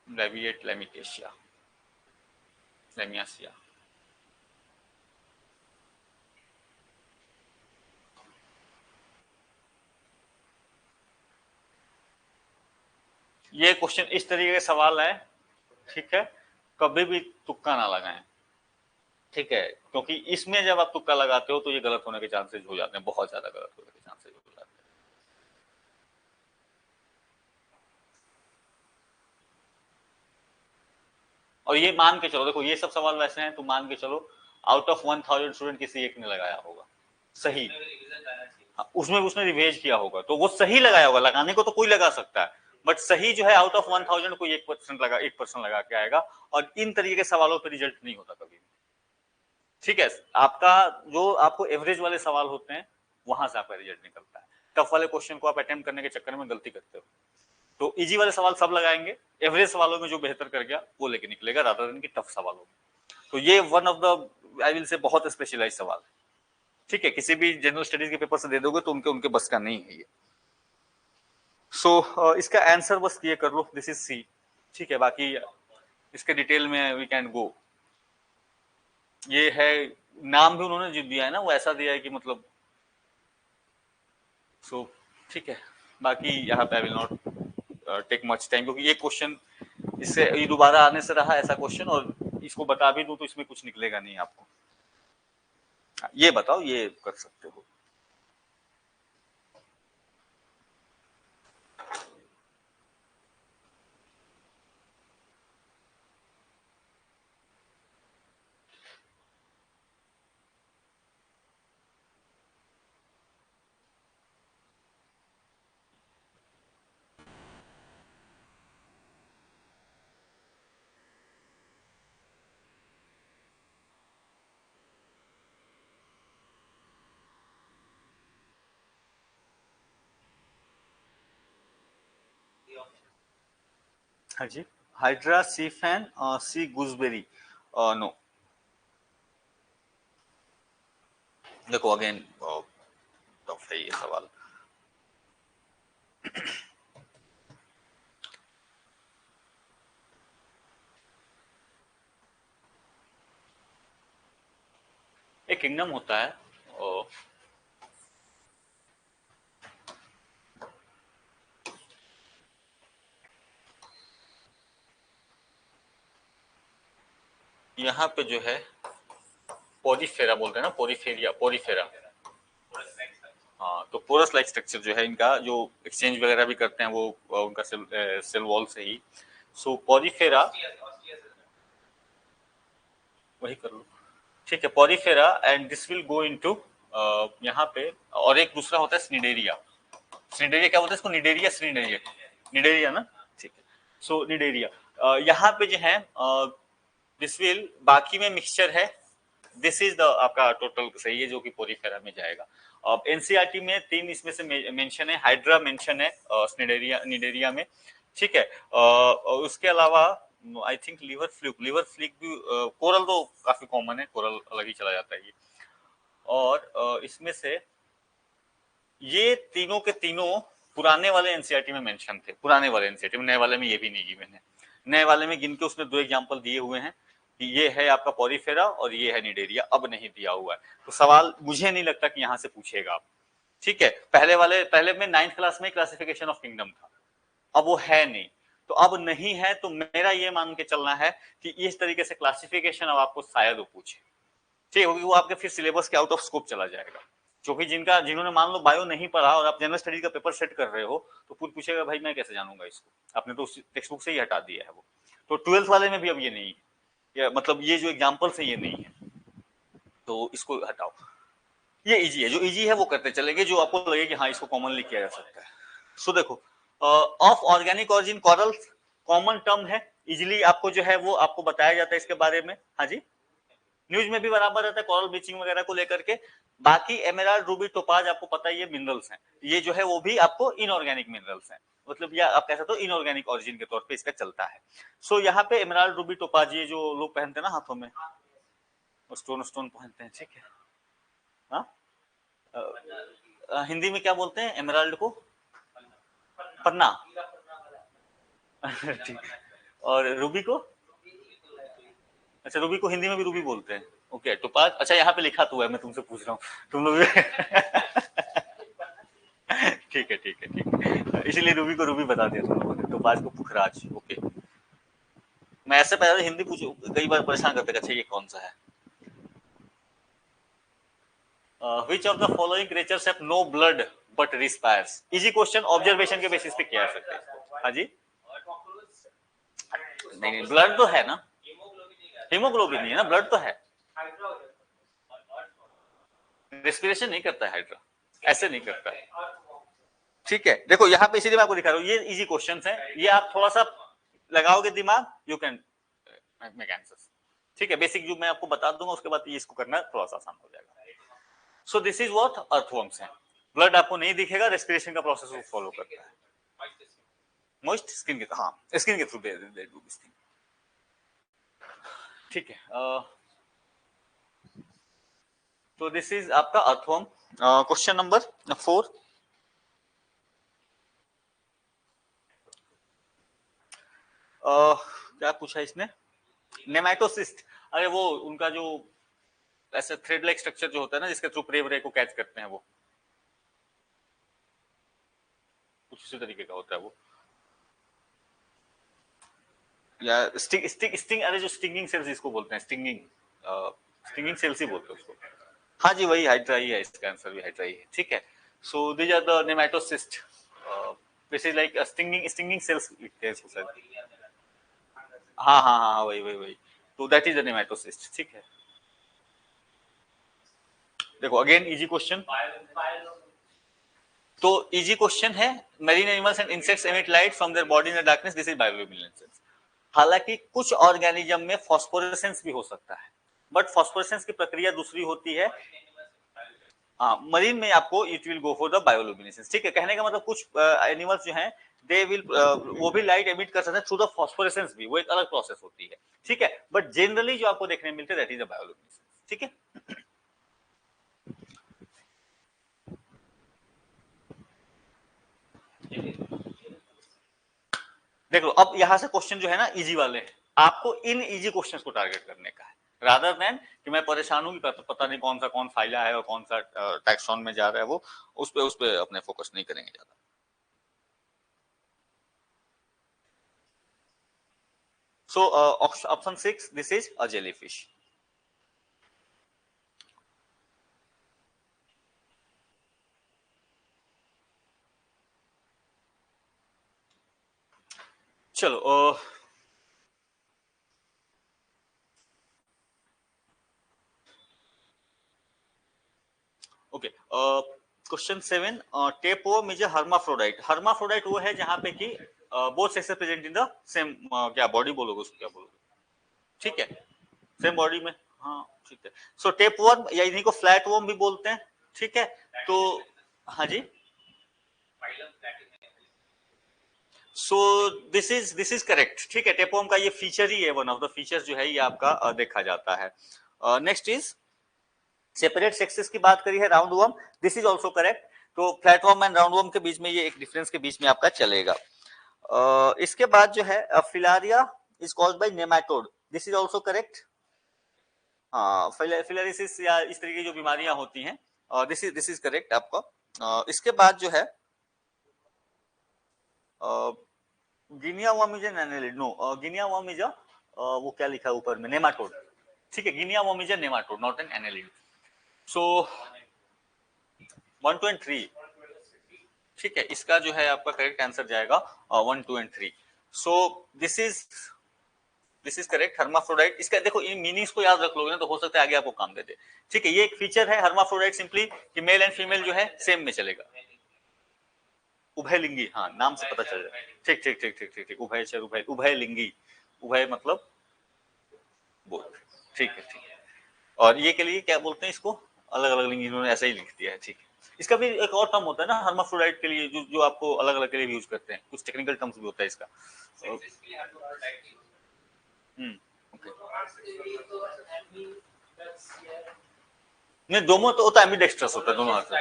लेविएट लेमिटेशिया, लेमियासिया। ये क्वेश्चन इस तरीके के सवाल है, ठीक है, कभी भी तुक्का ना लगाएं, ठीक है, क्योंकि इसमें जब आप तुक्का लगाते हो तो ये गलत होने के चांसेस हो जाते हैं, बहुत ज्यादा गलत होने के चांसेस हो जाते हैं। और ये मान के चलो, देखो ये सब सवाल वैसे हैं, तो मान के चलो आउट ऑफ 1000 स्टूडेंट किसी एक ने लगाया होगा सही। हाँ, उसमें उसने रिवेज किया होगा तो वो सही लगाया होगा, लगाने को तो कोई लगा सकता है, बट सही जो है आउट ऑफ 1000 कोई 1% लगा के आएगा। और इन तरीके के सवालों पर रिजल्ट नहीं होता कभी, ठीक है। आपका जो आपको एवरेज वाले सवाल होते हैं वहां से आपका रिजल्ट निकलता है। टफ वाले क्वेश्चन को आप अटेम्प्ट करने के चक्कर में गलती करते हो, तो इजी वाले सवाल सब लगाएंगे, एवरेज सवालों में जो बेहतर कर गया वो लेके निकलेगा, रादर देन की टफ सवालों में। तो ये one of the I will say बहुत स्पेशलाइज सवाल है, ठीक है, किसी भी जनरल स्टडीज के पेपर से दे दोगे तो उनके उनके बस का नहीं है ये। इसका आंसर बस ये कर लो, दिस इज सी, ठीक है। बाकी इसके डिटेल में वी कैन गो। ये है, नाम भी उन्होंने जो दिया है ना वो ऐसा दिया है कि मतलब, ठीक है। बाकी यहाँ पे I will not take much time, क्योंकि ये क्वेश्चन इससे ये दोबारा आने से रहा ऐसा क्वेश्चन, और इसको बता भी दूं तो इसमें कुछ निकलेगा नहीं आपको। ये बताओ, ये कर सकते हो। हाँ जी, हाइड्रा सी फैन सी गूसबेरी, नो। देखो अगेन टफ है ये सवाल। एक किंगडम होता है, यहाँ पे जो है पोरीफेरा बोलते हैं ना, पोरीफेरिया, पोरीफेरा। हाँ, तो पोरस लाइक स्ट्रक्चर जो है इनका, जो एक्सचेंज वगैरह भी करते हैं वो उनका सेल वॉल से ही। सो पोरीफेरा, वही कर लो, ठीक है, Porifera, and this will go into यहाँ पे। और एक दूसरा होता है स्निडेरिया। स्निडेरिया क्या बोलते हैं इसको, निडेरिया, स्निडेरिया, निडेरिया ना, ठीक है। सो निडेरिया यहाँ पे जो है दिस विल, बाकी में मिक्सचर है, दिस इज द आपका टोटल सही है जो कि पोरीफेरा में जाएगा। अब एनसीईआरटी में 3 इसमें से मेंशन है, हाइड्रा मेंशन है स्निडेरिया निडेरिया में, ठीक है। उसके अलावा आई थिंक लिवर फ्लिक भी, कोरल तो काफी कॉमन है, कोरल अलग ही चला जाता है ये। और इसमें से ये तीनों के तीनों पुराने वाले एनसीईआरटी में मेंशन थे, पुराने वाले एनसीईआरटी में। नए वाले में ये भी नहीं गिवन है। नए वाले में गिन के उसने 2 एग्जांपल दिए हुए हैं कि ये है आपका पॉरीफेरा और ये है निडेरिया, अब नहीं दिया हुआ है। तो सवाल मुझे नहीं लगता कि यहाँ से पूछेगा आप, ठीक है। पहले में 9th क्लास में क्लासिफिकेशन ऑफ किंगडम था, अब वो है नहीं। तो अब नहीं है तो मेरा ये मान के चलना है कि इस तरीके से क्लासिफिकेशन अब आपको शायद वो पूछे, ठीक है, वो आपके फिर सिलेबस के आउट ऑफ स्कोप चला जाएगा। क्योंकि जिन्होंने मान लो बायो नहीं पढ़ा और आप जनरल स्टडी का पेपर सेट कर रहे हो तो पूछ पूछेगा भाई मैं कैसे जानूंगा इसको, आपने तो टेक्स्ट बुक से ही हटा दिया है वो। तो 12th वाले में भी अब ये नहीं है, या मतलब ये जो एग्जाम्पल्स है ये नहीं है, तो इसको हटाओ। ये इजी है, जो इजी है वो करते चलेंगे, जो आपको लगे कि हाँ इसको कॉमनली किया जा सकता है। सो देखो, of organic origin coral common term है, इजिली आपको जो है वो आपको बताया जाता है इसके बारे में। हाँ जी, न्यूज में भी बराबर रहता है कॉरल ब्लीचिंग वगैरह को लेकर के। बाकी एमेराल्ड, रूबी, टोपाज आपको पता है ये मिनरल्स हैं, ये जो है वो भी आपको इनऑर्गेनिक मिनरल्स हैं, मतलब या आप कह सकते हो इनऑर्गेनिक ऑरिजिन के तौर पे इसका चलता है। सो यहाँ पे एमेराल्ड, रूबी, टोपाज ये जो लोग पहनते हैं ना हाथों में, स्टोन स्टोन पहनते हैं, ठीक है। हाँ, हिंदी में क्या बोलते हैं एमेराल्ड को? पन्ना। ठीक। और रूबी को? अच्छा, रूबी को हिंदी में भी रूबी बोलते हैं। ओके, टोपाज, अच्छा यहाँ पे लिखा तो है, मैं तुमसे पूछ रहा हूँ, तुम लोग ठीक है ठीक है ठीक है, इसीलिए रूबी को रूबी बता दिया तुम लोगों ने, टोपाज को पुखराज। ओके, मैं ऐसे पहले हिंदी पूछू, कई बार परेशान करते, अच्छा ये कौन सा है। Which of the following creatures have no blood but respires? Easy question, observation के बेसिस पे किया जा सकता है। हाँ जी, नहीं ब्लड तो है ना, हीमोग्लोबिन नहीं है ना, ब्लड तो है। रेस्पिरेशन नहीं करता है हाइड्रा, ऐसे नहीं करता है, ठीक है। देखो यहाँ पे इसीलिए मैं आपको दिखा रहा हूँ, ये इजी क्वेश्चंस हैं, ये आप थोड़ा सा लगाओगे दिमाग, यू कैन मेक आंसर्स, ठीक है। बेसिक जो मैं आपको बता दूंगा उसके बाद इसको करना थोड़ा सा आसान हो जाएगा। So this is what earthworms हैं। ब्लड आपको नहीं दिखेगा, रेस्पिरेशन का प्रोसेस वो फॉलो करता है। मॉइस्ट स्किन के, हाँ स्किन के through they do this thing, ठीक है। तो दिस इज आपका अर्थवर्म। क्वेश्चन नंबर 4, क्या पूछा इसने? नेमाटोसिस्ट, अरे वो उनका जो ऐसे थ्रेड लाइक स्ट्रक्चर जो होता है ना, जिसके थ्रू प्रे व्रे को कैच करते हैं, वो कुछ उसी तरीके का होता है वो, या स्टिंग, अरे जो स्टिंगिंग सेल्स इसको बोलते हैं, स्टिंगिंग सेल्स ही बोलते हैं उसको। हाँ जी, वही हाइड्रा ही है, इसका आंसर भी हाइड्रा ही है, ठीक है। So these are the nematocyst, this is like stinging cells लिखते हैं इसको शायद। हाँ हाँ हाँ, वही वही वही, तो दैट इज द नेमाटोसिस्ट, ठीक है। देखो अगेन इजी क्वेश्चन, तो इजी क्वेश्चन है, marine animals and insects emit light from their body in the darkness, this is bioluminescence. हालांकि कुछ ऑर्गेनिज्म में फॉस्फोरेसेंस भी हो सकता है, बट फॉस्फोरेसेंस की प्रक्रिया दूसरी होती है। मरीन में आपको it will go for the bioluminescence, ठीक है। कहने का मतलब कुछ एनिमल्स जो हैं दे विल वो भी लाइट एमिट कर सकते हैं थ्रू द फॉस्फोरेसेंस भी, वो एक अलग प्रोसेस होती है, ठीक है। बट जनरली जो आपको देखने मिलते हैं दैट इज द बायोल्यूमिनेसेंस, ठीक है। देख लो, अब यहां से क्वेश्चन जो है ना इजी वाले, आपको इन इजी क्वेश्चंस को टारगेट करने का है, रादर देन कि मैं परेशान हूं कि पता नहीं कौन फाइला है और कौन सा टैक्सॉन में जा रहा है, वो उस पे अपने फोकस नहीं करेंगे ज्यादा। So option 6, this is a jellyfish. चलो okay, question 7, tapeworm is a hermaphrodite. Hermaphrodite वो है जहां पे कि both sexes present in the same, क्या बॉडी बोलोगे उसको, क्या बोलोगे, ठीक है, सेम बॉडी में, हाँ ठीक है। सो टेपवर्म या इन्हीं को फ्लैट वर्म भी बोलते हैं, ठीक है। तो हाँ जी, सो दिस इज करेक्ट, ठीक है। टेपवर्म का ये फीचर ही है, वन ऑफ द फीचर्स जो है ये आपका देखा जाता है। नेक्स्ट इज सेपरेट सेक्सेस की बात करी है, round worm, this is also correct. तो फ्लैटवर्म एंड राउंडवर्म के बीच में ये एक डिफरेंस के बीच में आपका चलेगा। इसके बाद जो है filaria is caused by nematode, this is also correct. हाँ, फिलारिसिस या इस तरह की जो बीमारियां होती हैं, दिस इज करेक्ट आपका। इसके बाद जो है guinea worm is an annelid, no guinea worm is वो क्या लिखा है ऊपर में, नेमाटोड। ठीक है, guinea worm is a nematode not an annelid. So 1 2 and 3, ठीक है, इसका जो है आपका करेक्ट आंसर जाएगा 1 2 and 3। So this is correct, hermaphrodite. इसका देखो इन मीनिंग्स को याद रख लोगे ना तो हो सकता है आगे आपको काम दे दे। ठीक है, ये एक फीचर है हर्माफ्रोडाइट, सिंपली कि मेल एंड फीमेल जो है सेम में चलेगा। उभयलिंगी, हाँ, नाम से पता चल जाए। ठीक ठीक ठीक ठीक ठीक ठीक, उभयचर, उभयलिंगी, उभय मतलब बोथ। ठीक है ठीक है। और ये के लिए क्या बोलते हैं इसको, अलग अलग लिंग इन्होंने ऐसा ही लिख दिया है। ठीक है, इसका भी एक और टर्म होता है ना हर्माफ्रोडाइट के लिए, जो आपको अलग अलग के लिए यूज करते हैं, कुछ टेक्निकल टर्म्स भी होता है इसका। नहीं, दोनों तो होता है, एम्बिडेक्स्ट्रस होता है दोनों हाथ से।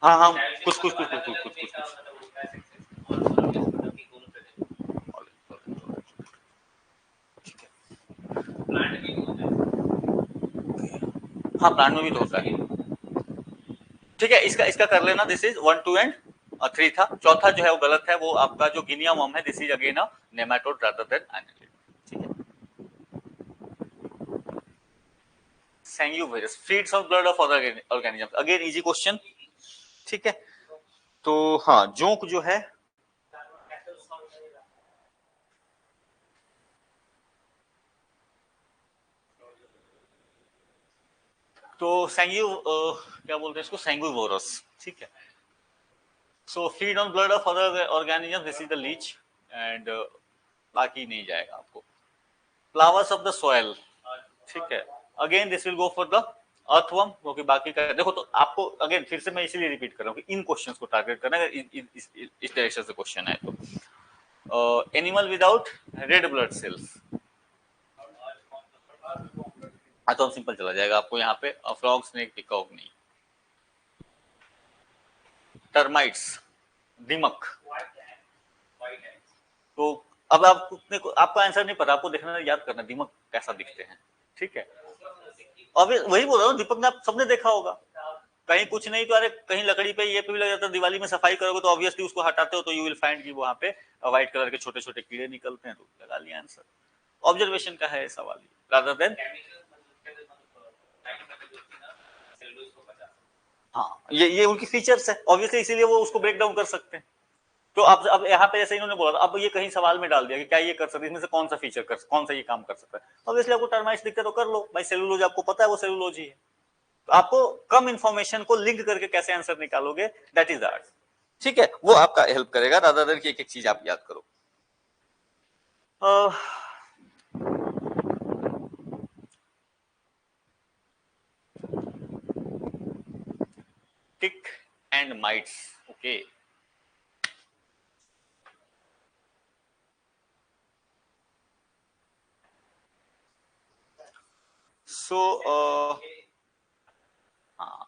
हाँ हाँ, कुछ कुछ कुछ कुछ कुछ कुछ हाँ, प्लांट में भी तो होता है। ठीक है, इसका इसका कर लेना, दिस इज 1 2 एंड 3 था। चौथा जो है वो गलत है, वो आपका जो गिनिया वर्म है, this is again a nematode rather than annelid. ठीक है, sanguivorous feeds on blood of other organisms, again easy question. ठीक है, तो हाँ, जोंक जो है तो क्या बोलते हैं इसको, सैंग्यूवोरस। ठीक है, so feed on blood of other organisms, this is the leech, and बाकी नहीं जाएगा आपको। फ्लावर्स ऑफ द सॉइल, ठीक है, again this will go for the earthworm, क्योंकि बाकी का देखो, तो आपको अगेन फिर से मैं इसीलिए रिपीट कर रहा हूँ कि इन क्वेश्चंस को टारगेट करना है, इस डायरेक्शन से क्वेश्चन है तो। Animal without red blood cells, हाँ, तो सिंपल चला जाएगा आपको यहाँ पे, फ्रॉग, स्नेक, पिकॉक नहीं। टर्माइट्स, दीमक। तो अब आपको आंसर नहीं पता, आपको देखना, याद करना दीमक कैसा दिखते हैं। ठीक है, अब वही बोल रहा हूँ, दीपक ने आप सबने देखा होगा, कहीं कुछ नहीं तो अरे कहीं लकड़ी पे ये पे भी लग जाता है, दिवाली में सफाई करोगे तो ऑब्वियसली उसको हटाते हो तो यू विल फाइंड कि वहां पे व्हाइट कलर के छोटे छोटे कीड़े निकलते हैं, तो लगा लिया आंसर। ऑब्जर्वेशन का है सवाल, रादर देन। हाँ, ये उनकी फीचर्स है ऑब्वियसली, इसीलिए वो उसको ब्रेक डाउन कर सकते हैं। तो अब यहाँ पे जैसे इन्होंने बोला, अब ये कहीं सवाल में डाल दिया कि क्या ये कर सकते हैं, इसमें से कौन सा फीचर कौन सा ये काम कर सकता है। ऑब्वियसली आपको टर्माइट्स दिखता है तो कर लो भाई, सेलुलोज आपको पता है वो सेलुलोज ही है। तो आपको कम इंफॉर्मेशन को लिंक करके कैसे आंसर निकालोगे, दैट इज द आर्ट। ठीक है, वो आपका हेल्प करेगा, रादर देन कि एक एक चीज आप याद करो। Tick and mites, okay. सो हाँ,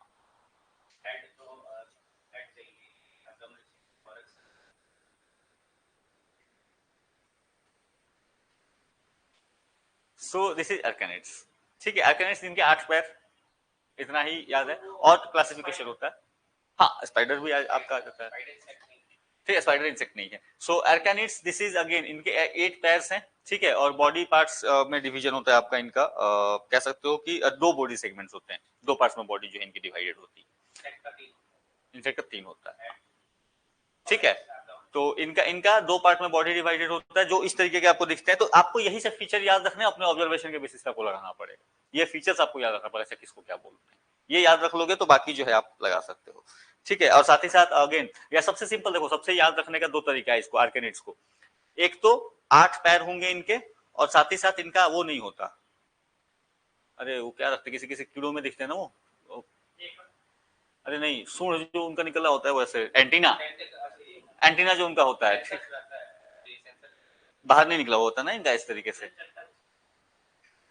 सो दिस इज अर्केनिड्स। ठीक है, अर्केनिड्स जिनके 8 पैर, इतना ही याद है, और क्लासिफिकेशन होता है। हाँ, स्पाइडर भी आपका आ जाता है। ठीक है, स्पाइडर इंसेक्ट नहीं है। सो अर्केनिड्स, दिस इज अगेन, इनके 8 पैर्स हैं। ठीक है, और बॉडी पार्ट्स में डिवीजन होता है आपका इनका, कह सकते हो कि 2 बॉडी सेगमेंट्स होते हैं, 2 पार्ट्स में बॉडी जो है इनकी डिवाइडेड होती है। इंसेक्ट का 3 होता है। ठीक है, तो इनका इनका 2 पार्ट में बॉडी डिवाइडेड होता है, जो इस तरीके के आपको दिखते हैं। तो आपको यही सब फीचर याद रखने, अपने ऑब्जर्वेशन के बेसिस पे आपको लगाना पड़ेगा। ये फीचर्स आपको याद रखना पड़ेगा, किसको क्या बोलते हैं, ये याद रख लोगे तो बाकी जो है आप लगा सकते हो। ठीक है, और साथ ही साथ अगेन, या सबसे सिंपल देखो, सबसे याद रखने का 2 तरीका है इसको, आर्केनिड्स को। एक तो 8 पैर होंगे इनके, और साथ ही साथ इनका वो नहीं होता, अरे वो क्या रखते, किसी किसी कीड़ों में दिखते हैं ना वो, अरे नहीं, सूंड जो उनका निकला होता है, वैसे एंटीना, एंटीना जो उनका होता है, बाहर नहीं निकला होता ना इनका इस तरीके से।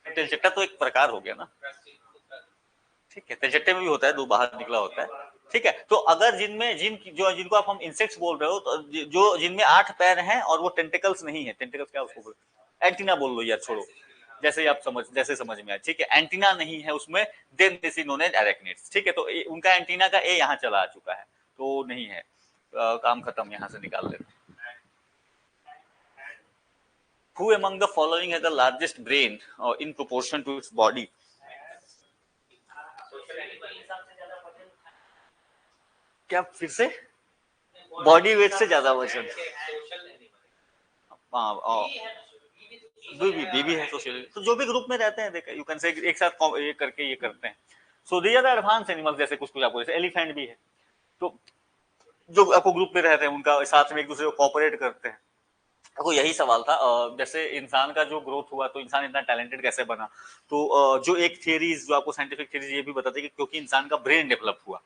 तिलचट्टा तो एक प्रकार हो गया ना। ठीक है, तिलचट्टे में भी होता है, 2 बाहर निकला होता है। ठीक है। तो अगर जिनको आप हम इंसेक्ट्स बोल रहे हो, तो जो जिनमें 8 पैर हैं और वो टेंटिकल्स नहीं है, टेंटिकल्स क्या उसको एंटीना बोल लो यार, छोड़ो, जैसे समझ में आया, ठीक है, एंटीना नहीं है उसमें, then this is known as arachnids. ठीक है, तो उनका एंटीना का ए यहाँ चला आ चुका है, तो नहीं है, काम खत्म, यहाँ से निकाल लेते। Who among the following has the largest brain in proportion to its body? क्या फिर से? बॉडी वेट से ज्यादा वजन? बीबी है सोशल, तो जो भी ग्रुप में रहते हैं, देखा यू कैन से एक साथ ये करके ये करते हैं। So these are the advance animals, जैसे कुछ आपको जैसे एलिफेंट भी है, तो जो आपको ग्रुप में रहते हैं उनका साथ में एक दूसरे को कोऑपरेट करते हैं। तो यही सवाल था, जैसे इंसान का जो ग्रोथ हुआ, तो इंसान इतना टैलेंटेड कैसे बना? तो जो एक थियरीज, जो आपको साइंटिफिक थियरीज ये भी बताती है कि क्योंकि इंसान का ब्रेन डेवलप हुआ,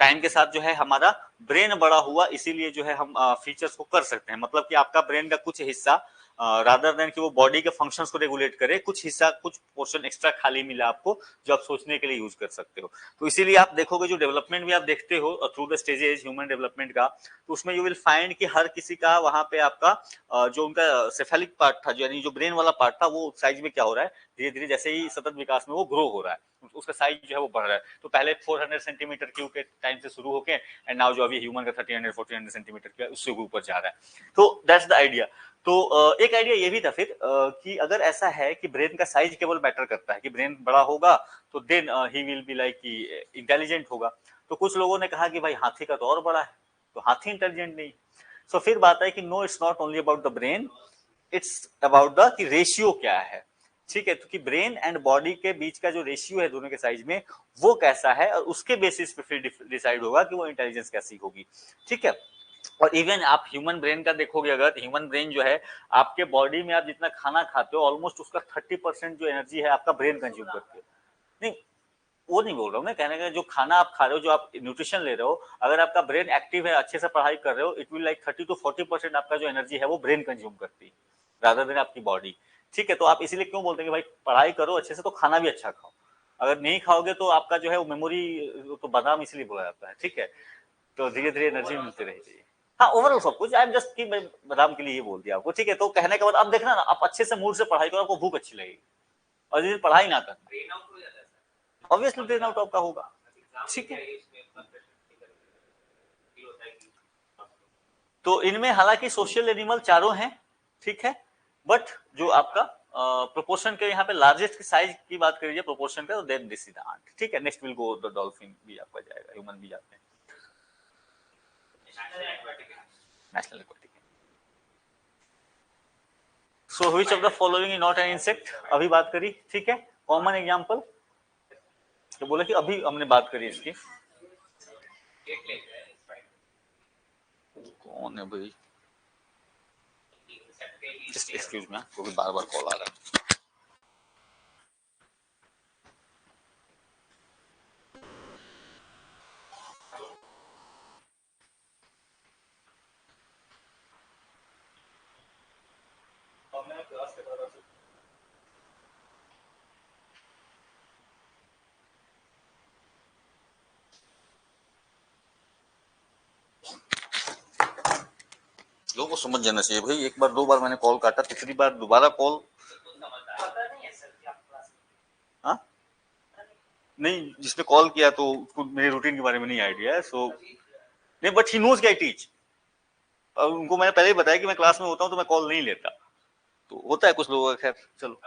टाइम के साथ जो है हमारा ब्रेन बड़ा हुआ, इसीलिए जो है हम फीचर्स को कर सकते हैं। मतलब कि आपका ब्रेन का कुछ हिस्सा, रादर देन कि वो बॉडी के फंक्शंस को रेगुलेट करे, कुछ हिस्सा, कुछ पोर्शन एक्स्ट्रा खाली मिला आपको, जो आप सोचने के लिए यूज कर सकते हो। तो इसीलिए आप देखोगे जो डेवलपमेंट भी आप देखते हो through the stages human development का, तो उसमें यू विल फाइंड कि हर किसी का वहां पे आपका जो उनका सेफेलिक पार्ट था, जो यानी जो ब्रेन वाला पार्ट था, वो साइज में क्या हो रहा है, धीरे धीरे जैसे ही सतत विकास में वो ग्रो हो रहा है, उसका साइज जो है वो बढ़ रहा है। तो पहले 400 सेंटीमीटर क्यूब के टाइम से शुरू होके एंड नाउ जो अभी ह्यूमन का 1300 1400 सेंटीमीटर का उससे ऊपर जा रहा है। तो दैट्स द आइडिया। तो एक आइडिया ये भी था फिर कि अगर ऐसा है कि ब्रेन का साइज केवल मैटर करता है, कि ब्रेन बड़ा होगा तो then he will be like कि इंटेलिजेंट होगा, तो कुछ लोगों ने कहा कि भाई हाथी का तो और बड़ा है, तो हाथी इंटेलिजेंट नहीं। सो फिर बात है कि no, it's not only about the brain, it's about the कि रेशियो क्या है। ठीक है, तो कि ब्रेन एंड बॉडी के बीच का जो रेशियो है दोनों के साइज में, वो कैसा है, और उसके बेसिस पे फिर डिसाइड होगा कि वो इंटेलिजेंस कैसी होगी। ठीक है, और इवन आप ह्यूमन ब्रेन का देखोगे, अगर ह्यूमन ब्रेन जो है, आपके बॉडी में आप जितना खाना खाते हो, ऑलमोस्ट उसका 30% जो एनर्जी है आपका ब्रेन कंज्यूम करती है। नहीं, वो नहीं बोल रहा हूँ मैं, कहने का जो खाना आप खा रहे हो, जो आप न्यूट्रिशन ले रहे हो, अगर आपका ब्रेन एक्टिव है, अच्छे से पढ़ाई कर रहे हो, इट विल लाइक 30 to 40% आपका जो एनर्जी है वो ब्रेन कंज्यूम करती है, रादर देन आपकी बॉडी। ठीक है, तो आप इसीलिए क्यों बोलते हैं कि भाई पढ़ाई करो अच्छे से, तो खाना भी अच्छा खाओ। अगर नहीं खाओगे तो आपका जो है वो मेमोरी, तो बादाम इसलिए बोला जाता है। ठीक है, तो धीरे धीरे एनर्जी मिलती रहेगी। हाँ, ओवरऑल सब कुछ, आई एम जस्ट कि मैं बादाम के लिए ये बोल दिया आपको। ठीक है, तो कहने के बाद अब देखना ना, आप अच्छे से मूड से पढ़ाई करो, आपको भूख अच्छी लगेगी, और जिस दिन पढ़ाई ना करना, ऑब्वियसली ब्रेन आउट आपका होगा। ठीक है, तो इनमें हालांकि सोशल एनिमल चारों हैं, ठीक है, बट जो आपका प्रोपोर्शन के यहाँ पे लार्जेस्ट की साइज की बात करिए प्रोपोर्शन का, तो then this is the ant. ठीक है, next will go the dolphin भी आपका जाएगा, ह्यूमन भी जाते हैं, national aquatic. So which of the following is not an insect, अभी बात करी, ठीक है, कॉमन एग्जांपल, तो बोले कि अभी हमने बात करी इसकी, कौन है भाई, एक्सक्यूज मी, क्योंकि बार बार कॉल आ रहा है। लोगों को समझ जाना चाहिए भाई, एक बार दो बार मैंने कॉल काटा, तीसरी बार दोबारा कॉल, हाँ नहीं, जिसने कॉल किया तो उसको मेरे रूटीन के बारे में नहीं आइडिया है, सो नहीं, बट ही नोज कि आई टीच, और उनको मैंने पहले ही बताया कि मैं क्लास में होता हूँ तो मैं कॉल नहीं लेता, तो होता है कुछ लोगों का, खैर चलो।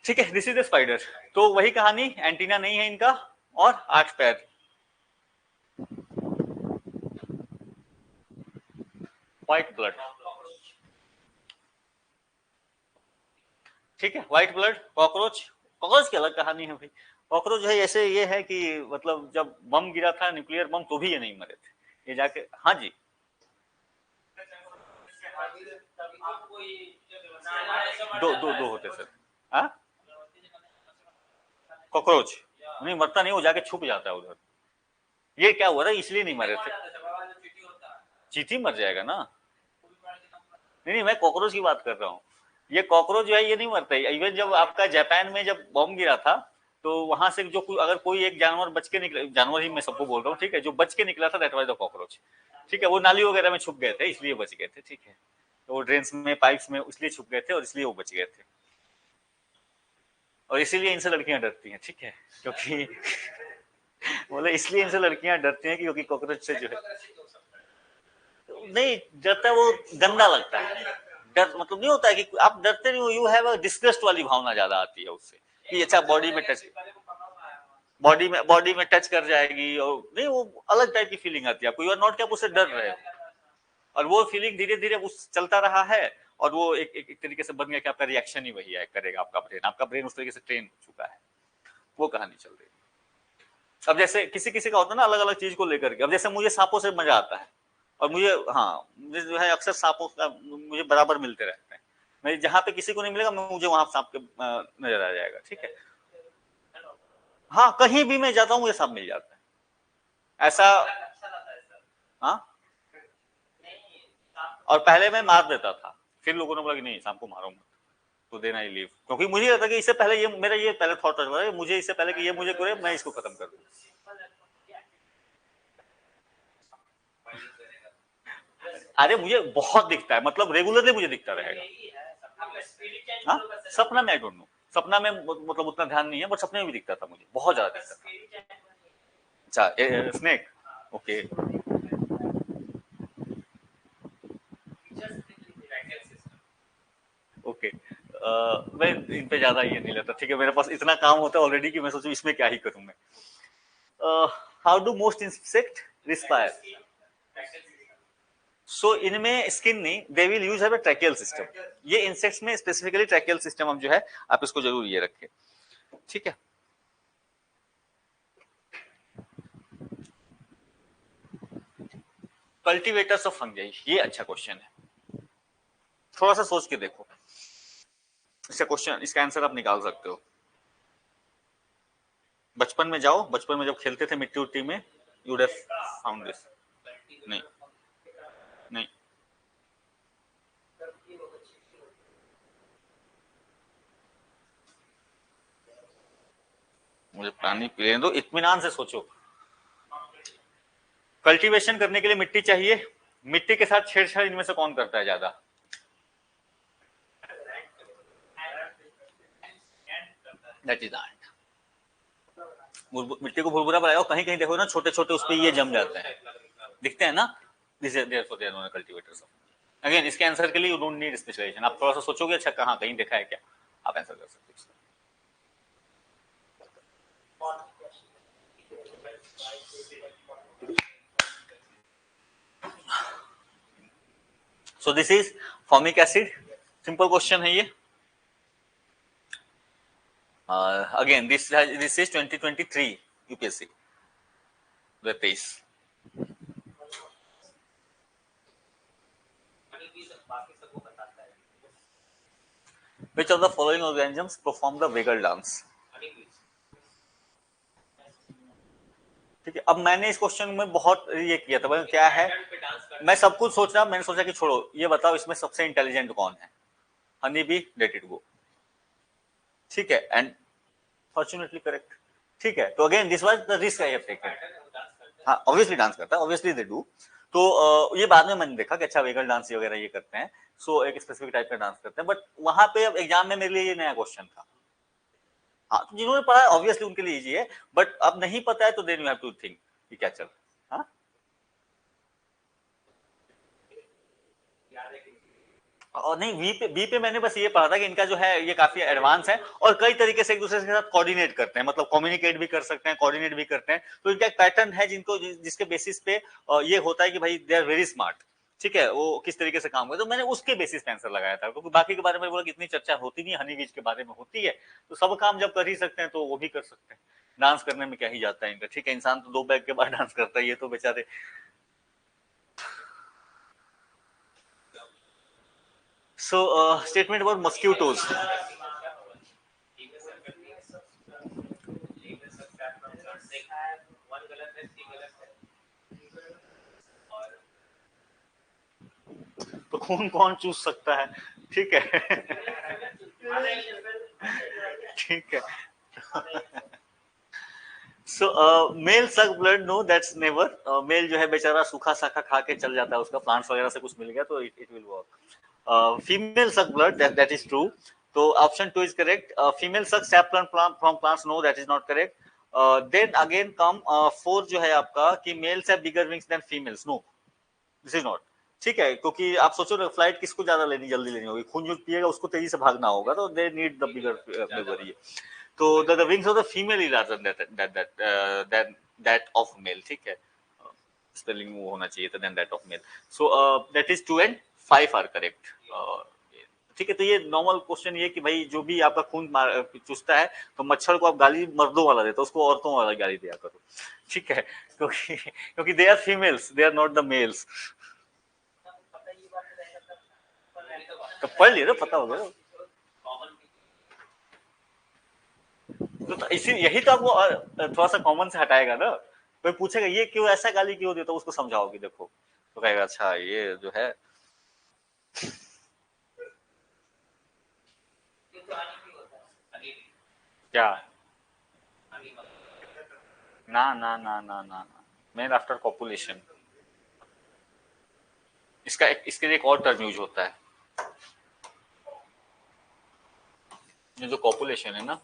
ठीक है, दिस इज द स्पाइडर। तो वही कहानी, एंटीना नहीं है इनका, और 8 पैर, व्हाइट ब्लड। ठीक है, व्हाइट ब्लड, कॉकरोच, कॉकरोच की अलग कहानी है भाई। कॉकरोच जो है ऐसे ये है कि मतलब जब बम गिरा था, न्यूक्लियर बम, तो भी ये नहीं मरे थे, ये जाके, हाँ जी, दो होते सर, हाँ, कॉकरोच नहीं मरता, नहीं, वो जाके छुप जाता है उधर। ये क्या हुआ था, इसलिए नहीं मरे थे, चींटी मर जाएगा ना, नहीं, मैं कॉकरोच की बात कर रहा हूँ। ये कॉकरोच जो है ये नहीं मरता है। इवन जब आपका जापान में जब बॉम्ब गिरा था, तो वहां से जो कोई अगर कोई एक जानवर बच के निकला, जानवर ही मैं सबको बोल रहा हूँ, ठीक है, जो बच के निकला था दैट वाज द कॉकरोच। ठीक है, वो नाली वगैरह में छुप गए थे इसलिए बच गए थे। ठीक है, तो वो ड्रेन्स में पाइप्स में इसलिए छुप गए थे और इसलिए वो बच गए थे, और इसीलिए इनसे लड़कियां डरती हैं। ठीक है, क्योंकि बोले इसलिए इनसे लड़कियां डरती हैं क्योंकि कॉकरोच से जो है नहीं डरता, वो गंदा लगता है। डर मतलब नहीं होता है कि आप डरते नहीं हो, यू हैव अ डिस्गस्ट वाली भावना ज्यादा आती है उससे कि अच्छा बॉडी में टच कर जाएगी, और नहीं वो अलग टाइप की फीलिंग आती है आपको, यू आर नॉट कि आप उससे डर रहे हो, और वो फीलिंग धीरे धीरे उस चलता रहा है, और वो एक तरीके से बन गया कि आपका रिएक्शन ही वही है करेगा, आपका ब्रेन उस तरीके से ट्रेन हो चुका है। वो कहानी चल रही है। अब जैसे किसी किसी का होता है ना अलग अलग चीज को लेकर के, अब जैसे मुझे सांपों से मजा आता है, और मुझे हाँ मुझे जो है अक्सर सांपों का मुझे बराबर मिलते रहते हैं, मैं जहाँ पे किसी को नहीं मिलेगा मुझे वहां सांप के नजर आ जाएगा। ठीक है, हाँ कहीं भी मैं जाता हूँ मुझे सांप मिल जाता है ऐसा। हाँ, और पहले मैं मार देता था, फिर लोगों ने बोला कि नहीं सांप को मारो मत, तो देना ही लीव, क्योंकि मुझे लगता कि इससे पहले ये मेरा ये पहले थॉट था मुझे इससे पहले कि ये मुझे करे मैं इसको खत्म कर दूं। अरे मुझे बहुत दिखता है, मतलब रेगुलरली मुझे दिखता रहेगा। हाँ, सपना में आई डोंट नो, सपना में मतलब उतना ध्यान नहीं है, बट सपने में भी दिखता था, मुझे बहुत ज्यादा दिखता था। अच्छा स्नेक, ओके। ओके, मैं इन पे ज्यादा ये नहीं लेता। ठीक है, मेरे पास इतना काम होता है ऑलरेडी कि मैं सोचूं इसमें क्या ही करूं मैं। How do most insect respire? So इनमें स्किन नहीं, they will use have a tracheal system. ये इंसेक्ट्स में स्पेसिफिकली ट्रैकियल सिस्टम हम जो है, आप इसको जरूर ये रखें। ठीक है, कल्टीवेटर्स ऑफ फंजाई, ये अच्छा क्वेश्चन है, थोड़ा सा सोच के देखो। इसका क्वेश्चन, इसका आंसर आप निकाल सकते हो। बचपन में जाओ, बचपन में जब खेलते थे मिट्टी उट्टी में, you would have found this. नहीं, नहीं, मुझे पानी पीने दो, इत्मीनान से सोचो। कल्टीवेशन करने के लिए मिट्टी चाहिए, मिट्टी के साथ छेड़छाड़ इनमें से कौन करता है ज्यादा? दैट इज एंट। मिट्टी को भुरभुरा बनाओ, कहीं कहीं देखो ना छोटे छोटे उस पर ये जम जाते हैं, दिखते हैं ना, this is therefore they are known cultivators. Again इसके आंसर के लिए यू डोंट नीड स्पेशलाइजेशन, आप थोड़ा सा सोचोगे अच्छा कहाँ कहीं देखा है क्या, आप आंसर कर सकते हो। So this is formic acid, simple question है ये। Again this is 2023 UPSC 2023। Which of the following organisms perform the wiggle dance? ठीक है, अब मैंने इस क्वेश्चन में बहुत ये किया था, क्या है, मैं सब कुछ सोच रहा, मैंने सोचा कि छोड़ो ये बताओ इसमें सबसे इंटेलिजेंट कौन है, honey bee, let it go. ठीक है, एंड फॉर्चुनेटली करेक्ट। ठीक है, तो again this was the risk I have taken. हाँ ऑब्वियसली डांस करता है, ऑब्वियसली दे डू। तो ये बाद में मैंने देखा कि अच्छा वेगल डांस वगैरह ये करते हैं, सो एक स्पेसिफिक टाइप का डांस करते हैं, बट वहां पे एग्जाम में मेरे लिए ये नया क्वेश्चन था। हाँ, तो जिन्होंने पढ़ा है ऑब्वियसली उनके लिए इजी है, बट अब नहीं पता है तो then you have to think कि क्या चल रहा है। हाँ, और नहीं बी पे मैंने बस ये पढ़ा था कि इनका जो है ये काफी एडवांस है, और कई तरीके से एक दूसरे के साथ कोऑर्डिनेट करते हैं, मतलब कम्युनिकेट भी कर सकते हैं, कोऑर्डिनेट भी करते हैं, तो इनका एक पैटर्न है जिनको जिसके बेसिस पे ये होता है कि भाई दे आर वेरी स्मार्ट। ठीक है, वो किस तरीके से काम करते, तो मैंने उसके बेसिस पे आंसर लगाया था, क्योंकि बाकी के बारे में बोला कि इतनी चर्चा होती नहीं, हनी बीज के बारे में होती है, तो सब काम जब कर ही सकते हैं तो वो भी कर सकते हैं, डांस करने में क्या ही जाता है इनका। ठीक है, इंसान तो 2 बैग के बाद डांस करता है, ये तो बेचारे। So statement about mosquitoes. तो खून कौन चूस सकता है? ठीक है। ठीक है। So male suck blood, no that's never. Male जो है बेचारा सूखा साखा खा के चल जाता है, उसका प्लांट्स वगैरह से कुछ मिल गया तो it will work. Female suck blood, that is true. तो option 2 is correct. Female suck sap from plants, no that is not correct. Then again come 4 जो है आपका कि males have bigger wings than females, no this is not. ठीक है, क्योंकि आप सोचो ना फ्लाइट किसको ज्यादा लेनी जल्दी लेनी होगी, खून जो पिएगा उसको तेजी से भागना होगा, तो they need the bigger bigger ये। तो the wings of the female is larger that of male, ठीक है। स्पेलिंग वो होना चाहिए था than that of male. So that is 2 and 5 are correct. ठीक है, तो ये नॉर्मल क्वेश्चन ये कि भाई जो भी आपका खून चूसता है तो मच्छर को आप गाली मर्दों वाला देते हो, उसको औरतों वाला गाली दिया करो, ठीक है, क्योंकि they are females, they are not the males. तो पढ़ लिया ना, पता हो गया। तो इसी यही तो आपको थोड़ा सा कॉमन से हटाएगा ना। कोई पूछेगा ये क्यों ऐसा गाली क्यों देता, उसको समझाओगे देखो, तो कहेगा अच्छा ये जो है। क्या? ना ना ना ना ना ना, मेन आफ्टर पॉपुलेशन। इसके लिए एक और टर्म यूज होता है, ये जो पॉपुलेशन है ना।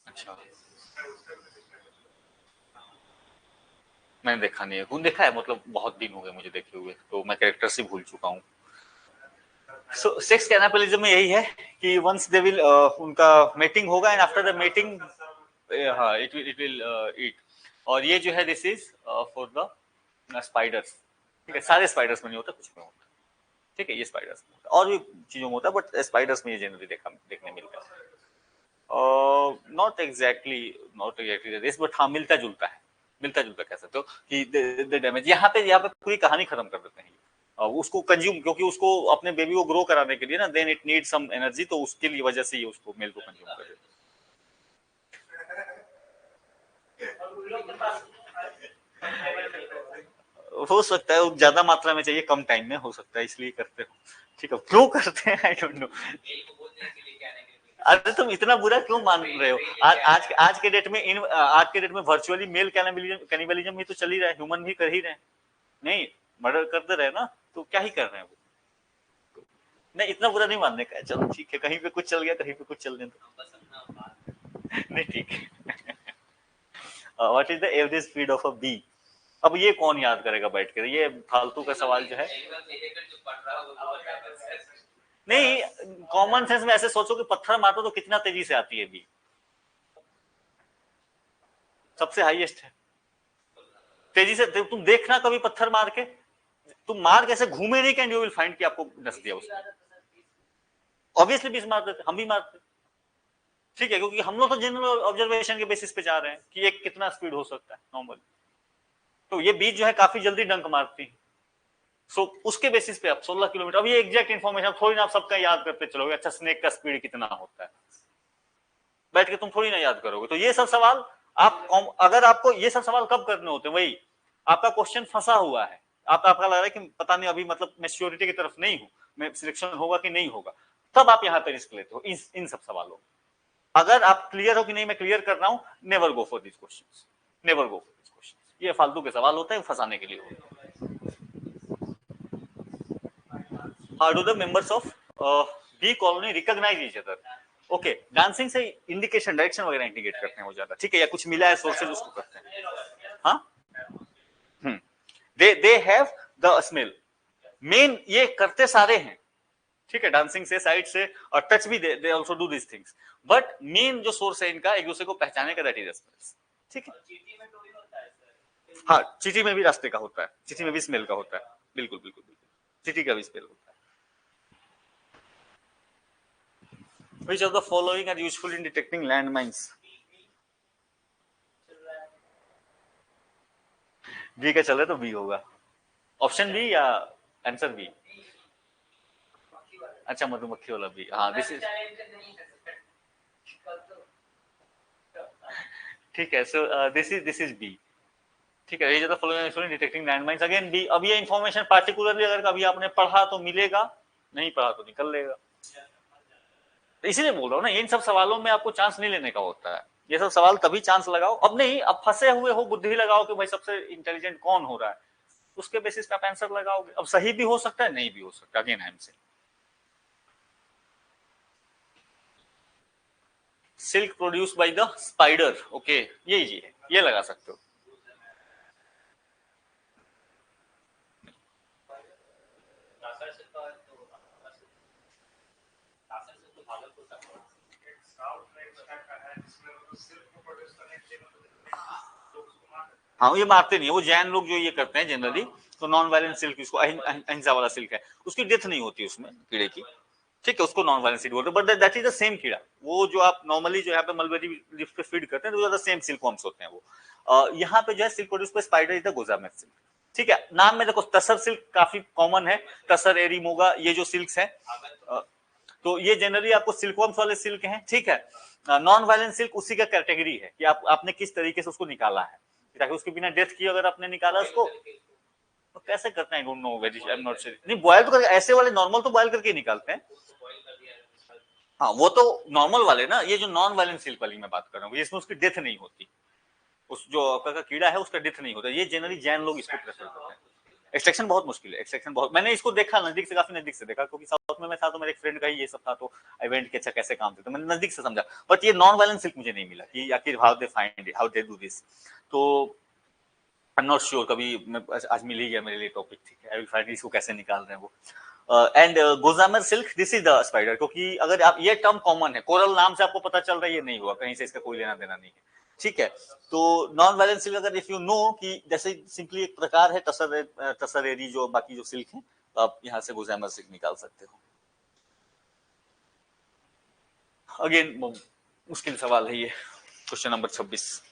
अच्छा, मैंने देखा नहीं है, खून देखा है मतलब बहुत दिन हो गए मुझे देखे हुए, तो मैं कैरेक्टर से भूल चुका हूँ। सो सेक्स कैनापलिज्म में यही है कि वंस दे विल उनका मेटिंग होगा एंड आफ्टर द मेटिंग, हाँ इट विल ईट। और ये जो है this is for the spiders, ठीक है, सारे स्पाइडर्स में नहीं होता, कुछ में होता है, ठीक है, ये स्पाइडर्स में होता है, और भी चीजों में होता है, बट स्पाइडर्स में ये जनरली देखने मिलता है। नॉट एग्जैक्टली दिस, बट हाँ मिलता जुलता है, मिलता जुलता कह सकते हो कि द डैमेज। यहाँ पे पूरी कहानी खत्म कर देते हैं। उसको कंज्यूम, क्योंकि उसको अपने बेबी को ग्रो कराने के लिए ना, then it need some energy, तो उसके लिए वजह से ये उसको मेल को कंज्यूम कर देते हैं। हो सकता है वो ज्यादा मात्रा में चाहिए कम टाइम में, हो सकता है इसलिए करते हो, ठीक है, क्यों करते हैं आई डोंट नो। अरे तुम इतना बुरा क्यों मान रहे हो? आज के डेट में वर्चुअली मेल कैनिबलिज्म ही तो चल ही रहा है, ह्यूमन भी कर ही रहे हैं। नहीं, मर्डर करते रहे ना, तो क्या ही कर रहे हैं वो। नहीं, इतना बुरा नहीं मानने का है, चलो ठीक है, कहीं पे कुछ चल गया कहीं पे कुछ चलने दो। नहीं ठीक है। What is the average speed of a bee? अब ये कौन याद करेगा बैठ कर, ये फालतू का सवाल जो है। नहीं, कॉमन सेंस में ऐसे सोचो कि पत्थर मारते तो कितना तेजी से आती है बी, सबसे हाईएस्ट है तेजी से। तुम देखना कभी पत्थर मार के, तुम मार कैसे घूमे नहीं, कैंड यू विल फाइंड कि आपको डस दिया उसने। ऑब्वियसली बीस मारते थे, हम भी मारते, ठीक है, क्योंकि हम लोग तो जनरल ऑब्जर्वेशन के बेसिस पे जा रहे हैं कि एक कितना स्पीड हो सकता है नॉर्मल। तो ये बीच जो है काफी जल्दी डंक मारती है। सो उसके बेसिस पे आप 16 किलोमीटर, अब ये एग्जैक्ट इन्फॉर्मेशन थोड़ी ना आप सबका याद करते चलोगे, अच्छा स्नेक का स्पीड कितना होता है, बैठ के तुम थोड़ी ना याद करोगे। तो ये सब सवाल आप, अगर आपको ये सब सवाल कब करने होते हैं, वही आपका क्वेश्चन फंसा हुआ है, आपका लग रहा है कि पता नहीं अभी मतलब मेच्योरिटी की तरफ नहीं हूं, मैं सिलेक्शन होगा कि नहीं होगा, तब आप यहाँ पे रिस्क लेते हो इन सब सवालों। अगर आप क्लियर हो कि नहीं मैं क्लियर कर रहा हूं, never go for this question, never go for this question. ये फालतू के सवाल होते हैं, फंसाने के लिए होते हैं। How do the members of bee colony recognise each other? Okay, dancing से इंडिकेशन डायरेक्शन वगैरह इंडिकेट करते हैं वो ज्यादा, ठीक है, या कुछ मिला है सोर्सेज उसको करते हैं। हाँ, they have the smell, main ये करते सारे हैं, ठीक है, डांसिंग से, साइड से, और टच भी they also do this things, but main जो सोर्स है इनका एक दूसरे को पहचाने का, दैट इज स्मेल, ठीक है। हाँ, चीटी में भी रास्ते का होता है, चीटी में भी स्मेल का होता है, बिल्कुल बिल्कुल बिल्कुल, चीटी का भी स्मेल होता है। Which of the following are useful in detecting landmines? B का चले तो बी होगा, ऑप्शन बी या आंसर बी? अच्छा, मधुमक्खी वाला बी, हाँ दिस इज, ठीक है, सो दिस इज बी। ठीक है, ये the following detecting landmines. Again भी अब ये इन्फॉर्मेशन पार्टिकुलरली अगर कभी आपने पढ़ा तो मिलेगा, नहीं पढ़ा तो निकल लेगा। तो इसीलिए बोल रहा हूँ ना, इन सब सवालों में आपको चांस नहीं लेने का होता है। ये सब सवाल तभी चांस लगाओ, अब नहीं, अब फंसे हुए हो, बुद्धि लगाओ कि भाई सबसे इंटेलिजेंट कौन हो रहा है, उसके बेसिस पे आप आंसर लगाओगे। अब सही भी हो सकता है, नहीं भी हो सकता। अगेन आई एम से silk produce by the spider, okay, ये लगा सकते हो। हाँ, ये मारते नहीं है, वो जैन लोग जो ये करते हैं जनरली, तो नॉन वायलेंट सिल्क, इसको अहिंसा वाला सिल्क है, उसकी डेथ नहीं होती उसमें कीड़े की, ठीक है, उसको नॉन वायलेंट सिल्क बोलते हैं, but that is the same कीड़ा। वो जो आप नॉर्मली जो यहाँ पे मलबेरी लीफ पे फीड करते हैं, तो सेम सिल्क वॉर्म्स होते हैं वो। यहाँ पे जो है सिल्क प्रोड्यूस पे स्पाइडर इज द गोजामेर सिल्क, ठीक है। नाम में देखो तसर सिल्क काफी कॉमन है, तसर, एरी, मोगा, ये जो सिल्क है, तो ये जनरली आपको सिल्कवर्म्स वाले सिल्क हैं, ठीक है। नॉन वायलेंट सिल्क उसी का कैटेगरी है कि आपने किस तरीके से उसको निकाला है, ताकि उसके बिना डेथ किए अगर आपने निकाला उसको, तो कैसे करते हैं, I don't know, very I am not sure. नहीं, बॉयल तो करके, ऐसे वाले नॉर्मल तो बॉयल करके निकालते हैं। हाँ, वो तो नॉर्मल वाले ना, ये जो नॉन वायलेंट सिल्क वाली मैं बात कर रहा हूँ, इसमें उसकी डेथ नहीं होती, उस जो आपका कीड़ा है उसका डेथ नहीं होता। ये जनरली जैन लोग इसको प्रेफर करते हैं। एक्सट्रैक्शन बहुत मुश्किल है, एक्सट्रैक्शन बहुत, मैंने इसको देखा नजदीक से, काफी नजदीक से देखा, क्योंकि साउथ में मैं था तो मेरे एक फ्रेंड का ही ये सब था, तो आई वेंट कि अच्छा कैसे काम करते, मैंने नजदीक से समझा। बट ये नॉन वायलेंट सिल्क मुझे नहीं मिला कि आखिर how they find it, how they do this, तो आई एम नॉट श्योर। कभी आज मिल ही गया मेरे लिए टॉपिक, ठीक है, आई विल फाइंड इसको कैसे निकाल रहे हैं वो। And gossamer silk, this is the spider, क्योंकि अगर आप, ये टर्म कॉमन है, कोरल नाम से आपको पता चल रहा है, ये नहीं हुआ कहीं से, इसका कोई लेना देना नहीं है, ठीक है। तो नॉन वायलेंट सिल्क, अगर इफ यू नो कि जैसे सिंपली एक प्रकार है तसरेरी, जो बाकी जो सिल्क है, तो आप यहाँ से गोजामर सिल्क निकाल सकते हो। अगेन मुश्किल सवाल है ये, क्वेश्चन नंबर 26।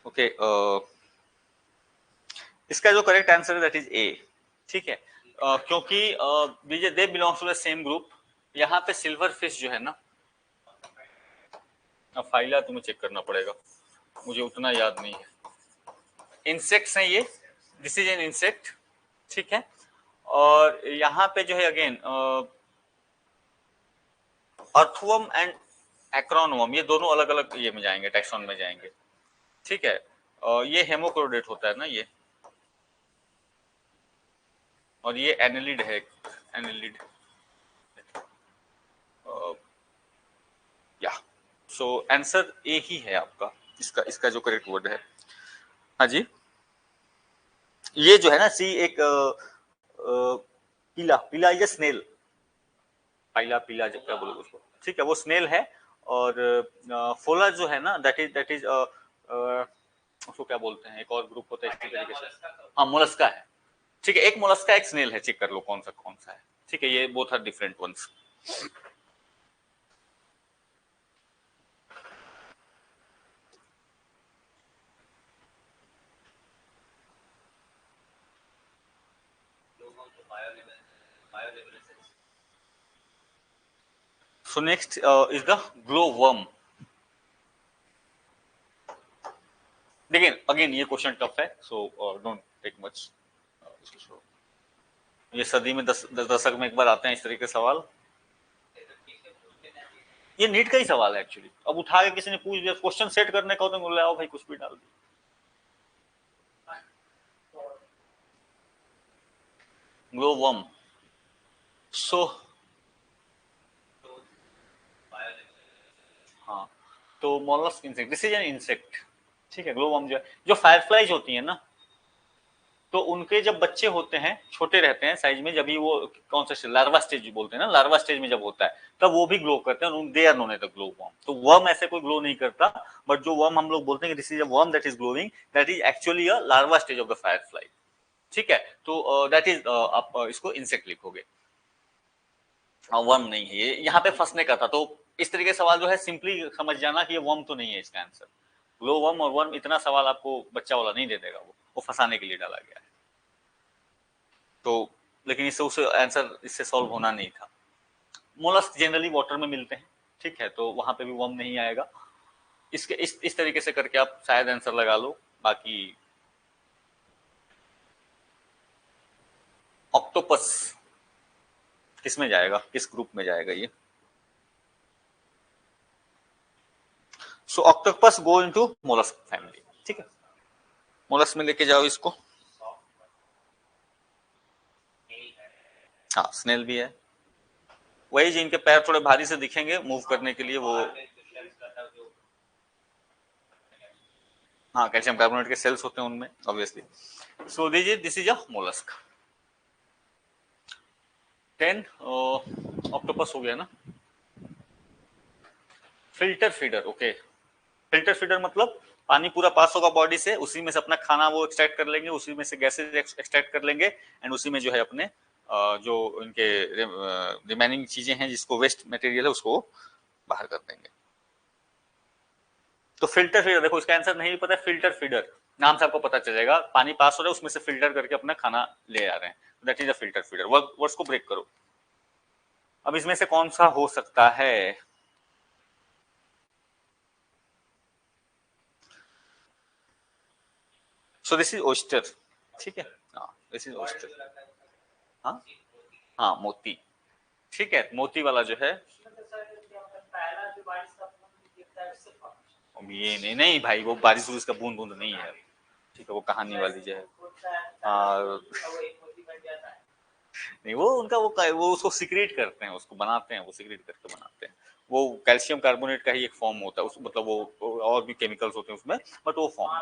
ओके, इसका जो करेक्ट आंसर है दैट इज ए, ठीक है। क्योंकि they belongs to the same group. यहाँ पे सिल्वर फिश जो है ना, अब फाइला तुम्हें चेक करना पड़ेगा, मुझे उतना याद नहीं है। इंसेक्ट्स हैं ये, दिस इज एन इंसेक्ट, ठीक है। और यहाँ पे जो है अगेन अर्थवम एंड एक्रोनवम, ये दोनों अलग अलग ये में जाएंगे, टैक्सॉन में जाएंगे, ठीक है। ये हेमोक्रोडेट होता है ना ये, और ये एनिलिड है, एनिलिड, या सो आंसर ए ही है आपका, इसका जो करेक्ट वर्ड है। हाँ जी, ये जो है ना सी, एक पीला पीला, ये स्नेल, पीला पीला जब क्या बोलोगे उसको, ठीक है, वो स्नेल है। और फोला जो है ना, दैट इज उसको क्या बोलते हैं, एक और ग्रुप होता है इसी तरीके से, हाँ मोलस्का है, ठीक है। एक मोलस्का एक स्नेल है, चेक कर लो कौन सा है, ठीक है, ये both are different ones. So next is the glowworm. Again ये क्वेश्चन टफ है, so don't take much. ये सदी में दशक में एक बार आते हैं इस तरीके के सवाल। ये नीट का ही सवाल है एक्चुअली, अब उठा के किसी ने पूछ दिया, क्वेश्चन सेट करने का, तो बोल रहा भाई कुछ भी डाल दिया। ग्लोवर्म, सो हाँ, तो mollusc insect, this is an insect, ठीक है। ग्लोवर्म जो है, जो फायरफ्लाइज होती है ना, तो उनके जब बच्चे होते हैं, छोटे रहते हैं साइज में, जब भी वो कौन सा लार्वा स्टेज बोलते हैं ना, लार्वा स्टेज में जब होता है, तब वो भी ग्लो करते हैं, they are known as the glow worm. तो वर्म ऐसे कोई ग्लो नहीं करता, बट जो वर्म हम लोग बोलते हैं this is a worm that is glowing, that is actually a larva stage of the Firefly. ठीक है, तो दैट इज आप इसको इंसेक्ट लिखोगे, वर्म नहीं है ये, यहाँ पे फंसने का था। तो इस तरीके सवाल जो है सिंपली समझ जाना कि ये वर्म तो नहीं है इसका आंसर। ग्लो वर्म और वर्म इतना सवाल आपको बच्चा वाला नहीं दे देगा, वो फंसाने के लिए डाला गया है। तो लेकिन इससे उसे आंसर इससे सॉल्व होना नहीं था। मोलस्क जनरली वाटर में मिलते हैं, ठीक है, तो वहां पे भी वर्म नहीं आएगा। इसके इस तरीके से करके आप शायद आंसर लगा लो। बाकी ऑक्टोपस किस में जाएगा, किस ग्रुप में जाएगा ये? So octopus go into mollusc family, ठीक है, मोलस्क में लेके जाओ इसको। हाँ, स्नेल भी है, वही जिनके पैर थोड़े भारी से दिखेंगे मूव करने के लिए, वो हाँ कैल्शियम कार्बोनेट के सेल्स होते हैं उनमें obviously. So this is a mollusc. 10 octopus हो गया ना। Filter feeder, okay, filter feeder मतलब पानी पूरा पास होगा बॉडी से, उसी में से अपना खाना वो एक्सट्रैक्ट कर लेंगे, उसी में से गैसेज एक्सट्रैक्ट कर लेंगे, एंड उसी में जो है अपने जो इनके रिमेनिंग चीजें हैं जिसको वेस्ट मटेरियल है उसको बाहर कर देंगे। तो फिल्टर फीडर, देखो इसका आंसर नहीं पता है, फिल्टर फीडर नाम से आपको पता चल जाएगा, पानी पास हो रहा है उसमें से फिल्टर करके अपना खाना ले आ रहे हैं, that is a filter feeder. Words को ब्रेक करो। अब इसमें से कौन सा हो सकता है? सो दिस इज ओस्टर, ठीक है, हाँ दिस इज ओस्टर। हाँ हाँ, मोती, ठीक है, मोती वाला जो है। अब ये नहीं नहीं भाई, वो बारिश उरिश का बूंद बूंद नहीं है, ठीक है, वो कहानी वाली जो है। नहीं, वो उनका वो उसको सिक्रेट करते हैं, उसको बनाते हैं, वो सिक्रेट करके बनाते हैं। वो कैल्शियम कार्बोनेट का ही एक फॉर्म होता है उस, मतलब वो और भी केमिकल्स होते हैं उसमें, बट वो फॉर्म है।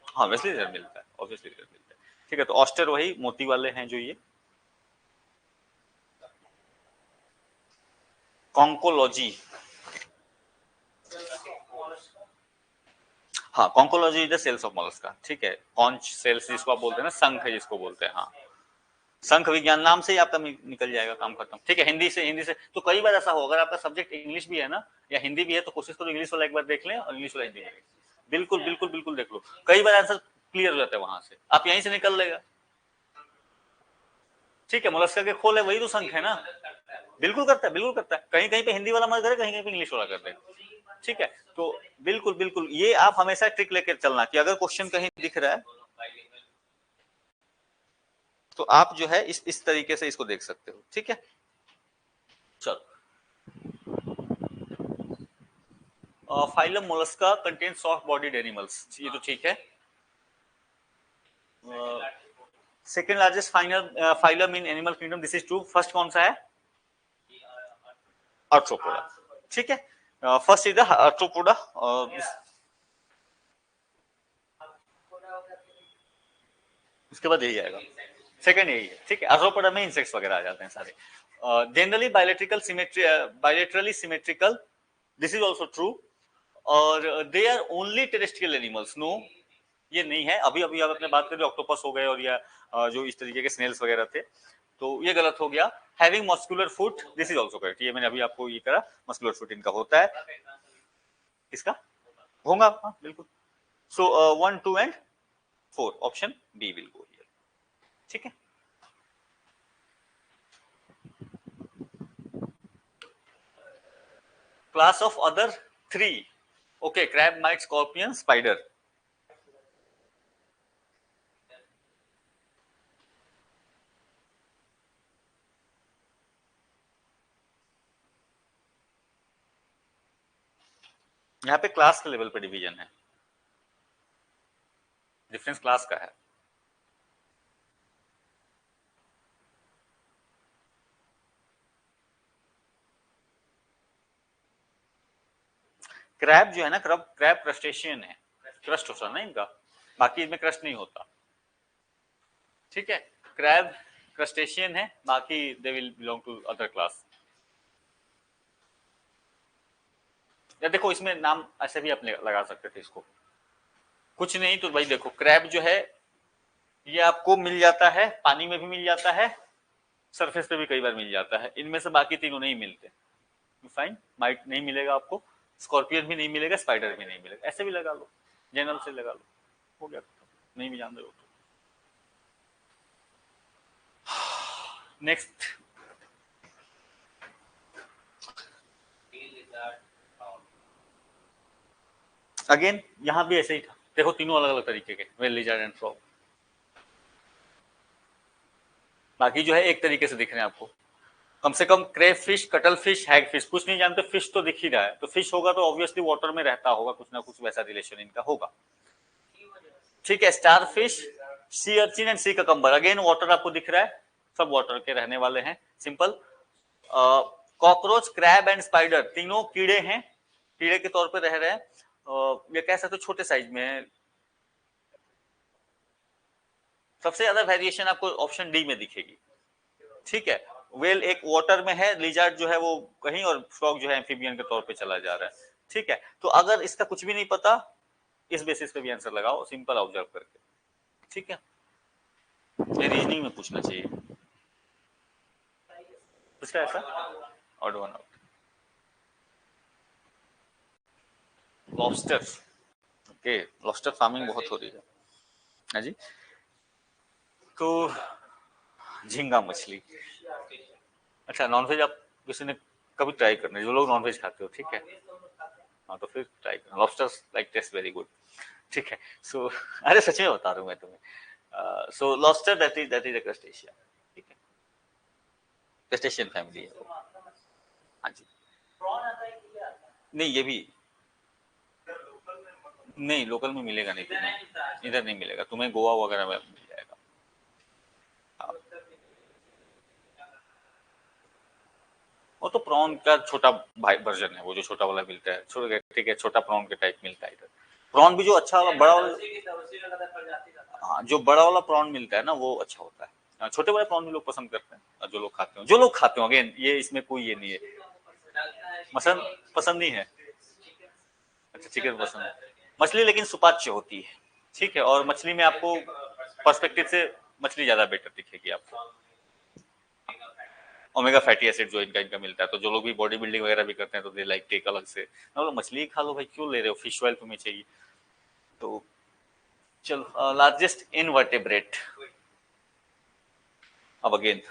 हाँ वैसे रिजल्ट मिलता है, ऑब्वियसली रिजल्ट मिलता है, ठीक है। तो ऑस्टर वही मोती वाले हैं जो ये। कॉन्कोलॉजी, हाँ conchology is the shells of Mollusca, ठीक है, कॉन्च सेल्स जिसको आप बोलते हैं ना, शंख है जिसको बोलते हैं, हाँ शंख विज्ञान नाम से ही आपका निकल जाएगा, काम खत्म, ठीक है। हिंदी से तो कई बार ऐसा हो, अगर आपका सब्जेक्ट इंग्लिश भी है ना या हिंदी भी है, तो कोशिश करो इंग्लिश वाला एक बार देख लें और इंग्लिश वाला हिंदी में बिल्कुल बिल्कुल बिल्कुल देख लो, कई बार आंसर क्लियर हो जाता है वहां से, आप यहीं से निकल लेगा, ठीक है। मोलस्का के खोल है वही तो शंख है ना, बिल्कुल करता है, बिल्कुल करता है, कहीं कहीं पे हिंदी वाला मत करे, कहीं कहीं पे इंग्लिश वाला कर दे, ठीक है। तो बिल्कुल बिल्कुल ये आप हमेशा ट्रिक लेकर चलना कि अगर क्वेश्चन कहीं दिख रहा है तो आप जो है इस तरीके से इसको देख सकते हो, ठीक है। चलो, phylum Mollusca contain soft bodied animals, ये तो ठीक है। Second largest phylum in animal kingdom, this is true. First कौन सा है? आर्थ्रोपोडा, ठीक है, फर्स्ट इज द आर्थ्रोपोडा। उसके बाद यही आएगा, सेकंड यही है, ठीक है। आर्थ्रोपोडा में इंसेक्ट्स वगैरह आ जाते हैं सारे। Generally bilateral symmetry, bilaterally symmetrical, this is also true. और they are only terrestrial animals, no ये नहीं है। अभी अभी आप अपने बात करें ऑक्टोपस हो गए और या जो इस तरीके के स्नेल्स वगैरह थे, तो ये गलत हो गया। Having muscular foot, this is also correct, ये मैंने अभी आपको ये करा, मस्कुलर फुट इनका होता है। किसका? होगा, हाँ बिल्कुल। So 1 2 and 4 option B will go here, ठीक है। Class of other 3, okay, crab, mite, scorpion, spider. यहाँ पे क्लास के लेवल पे डिवीजन है, डिफरेंस क्लास का है। क्रैब जो है ना, क्रैब क्रस्टेशियन है, क्रस्ट होता है ना इनका, बाकी इनमें क्रस्ट नहीं होता, ठीक है। क्रैब क्रस्टेशियन है, बाकी they will belong to other class. या देखो इसमें नाम ऐसे भी आप लगा सकते थे इसको, कुछ नहीं तो भाई देखो क्रैब जो है ये आपको मिल जाता है, पानी में भी मिल जाता है, सरफेस पे भी कई बार मिल जाता है, इनमें से बाकी तीनों नहीं मिलते। फाइन, माइट नहीं मिलेगा आपको, स्कॉर्पियन भी नहीं मिलेगा, स्पाइडर भी नहीं मिलेगा, ऐसे भी लगा लो, जनरल से लगा लो, हो गया, नहीं भी जान रहे हो तो। नेक्स्ट, अगेन यहां भी ऐसे ही था, देखो तीनों अलग अलग तरीके के, वेल लिजर्ड एंड फ्रॉग। बाकी जो है एक तरीके से दिख रहे हैं आपको, कम से कम क्रेव फिश, कटल फिश, हैग फिश, कुछ नहीं जानते, फिश तो दिख ही रहा है, तो फिश होगा तो ऑब्वियसली वाटर में रहता होगा, कुछ ना कुछ वैसा रिलेशन इनका होगा। ठीक है, starfish, sea urchin and sea cucumber, again water आपको दिख रहा है, सब वाटर के रहने वाले हैं, simple. Cockroach, crab and spider, तीनों कीड़े हैं, कीड़े के तौर पे रह रहे हैं, ये कह सकते हो छोटे साइज में है। सबसे ज्यादा वेरिएशन आपको ऑप्शन डी में दिखेगी। ठीक है, वेल एक वाटर में है, लिजर्ड जो है वो कहीं, और फ्रॉग जो है एम्फीबियन के तौर पे चला जा रहा है। ठीक है, तो अगर इसका कुछ भी नहीं पता, इस बेसिस पे भी आंसर लगाओ, सिंपल ऑब्जर्व करके। ठीक है, ये रीजनिंग में पूछना चाहिए, इसका ऐसा odd one out. Lobster, okay, lobster farming बहुत हो रही है, हाँ जी। तो झींगा मछली, अच्छा नॉनवेज आप किसी ने कभी ट्राई करना, जो लोग नॉनवेज खाते हो, ठीक है, हाँ तो फिर ट्राई करना, lobsters like taste very good. ठीक है, सो अरे सच में बता रहा हूँ मैं तुम्हें, so lobster that is a crustacean, ठीक है, क्रस्टेशियन फैमिली है वो, हाँ जी। नहीं ये भी नहीं, लोकल में मिलेगा नहीं तुम्हें, इधर नहीं मिलेगा तुम्हें, गोवा वगैरह में मिल जाएगा। हाँ। वो तो प्रॉन का छोटा भाई वर्जन है, वो जो छोटा वाला मिलता है, छोटा, ठीक है, छोटा प्रॉन के टाइप मिलता है इधर। प्रॉन भी जो अच्छा वाला बड़ा वाला, हाँ जो बड़ा वाला प्रॉन मिलता है ना वो अच्छा होता है, छोटे वाले प्रॉन भी लोग पसंद करते हैं, जो लोग खाते हो, जो लोग खाते हो, अगेन ये इसमें कोई ये नहीं है, मसन पसंद नहीं है, अच्छा चिकन पसंद है, मछली लेकिन सुपाच्य होती है, ठीक है, और मछली में आपको पर्सपेक्टिव से मछली ज्यादा बेटर दिखेगी आपको, ओमेगा फैटी एसिड जो इनका इनका मिलता है, तो जो लोग भी बॉडी बिल्डिंग वगैरह भी करते हैं तो दे लाइक टेक अलग से, मतलब मछली खा लो भाई, क्यों ले रहे हो, फिश ऑयल तुम्हें चाहिए। तो चलो, लार्जेस्ट इनवर्टेब्रेट, अब अगेन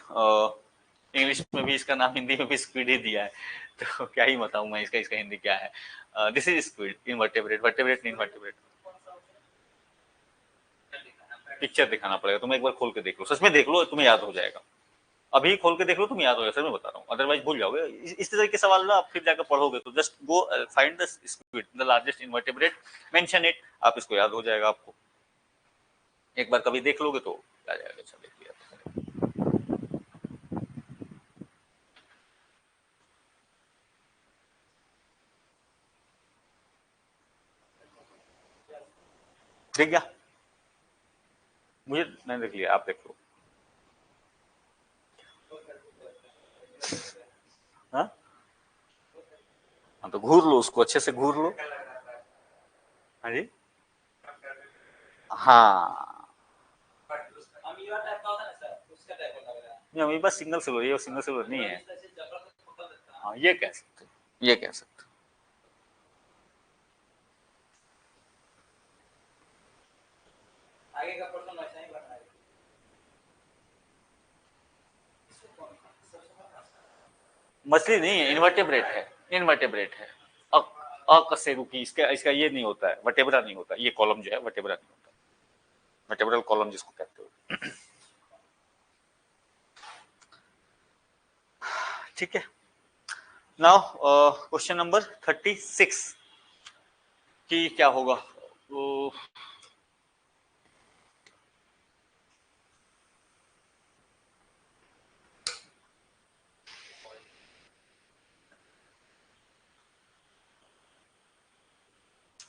इंग्लिश में भी इसका नाम, हिंदी में भी स्क्विड ही दिया है, तो क्या ही बताऊं मैं इसका, इसका हिंदी क्या है, दिस इज स्क्विड, इनवर्टेब्रेट, वर्टेब्रेट नहीं, इनवर्टेब्रेट। पिक्चर दिखाना पड़ेगा तुम्हें, एक बार खोल के देख लो, सच में देख लो, तुम्हें याद हो जाएगा, अभी खोल के देख लो, तुम याद हो जाएगा, सर मैं बता रहा हूँ, अदरवाइज भूल जाओगे, इस तरह के सवाल ना आप फिर जाकर पढ़ोगे, तो just go find the squid, the largest invertebrate, mention it, आप इसको याद हो जाएगा आपको, एक बार कभी देख लोगे तो आ जाएगा, अच्छा देख लिया। देख गया, मुझे नहीं देख लिया, आप देख लो। हाँ हाँ, तो घूर लो उसको, अच्छे से घूर लो, हाँ जी, हाँ नहीं, अमीबा सिंगल सेलुलर, ये सिंगल सेलुलर नहीं है, हाँ ये कह सकते, ये कह सकते। आगे का प्रश्न वैसा ही बना है, मछली नहीं है, इनवर्टेब्रेट है, इनवर्टेब्रेट है, अकशेरुकी, इसका इसका ये नहीं होता है, वर्टेब्रा नहीं होता, ये कॉलम जो है वर्टेब्रा नहीं होता, वर्टेब्रल कॉलम जिसको कहते हो। ठीक है, नाउ क्वेश्चन नंबर 36 की क्या होगा, तो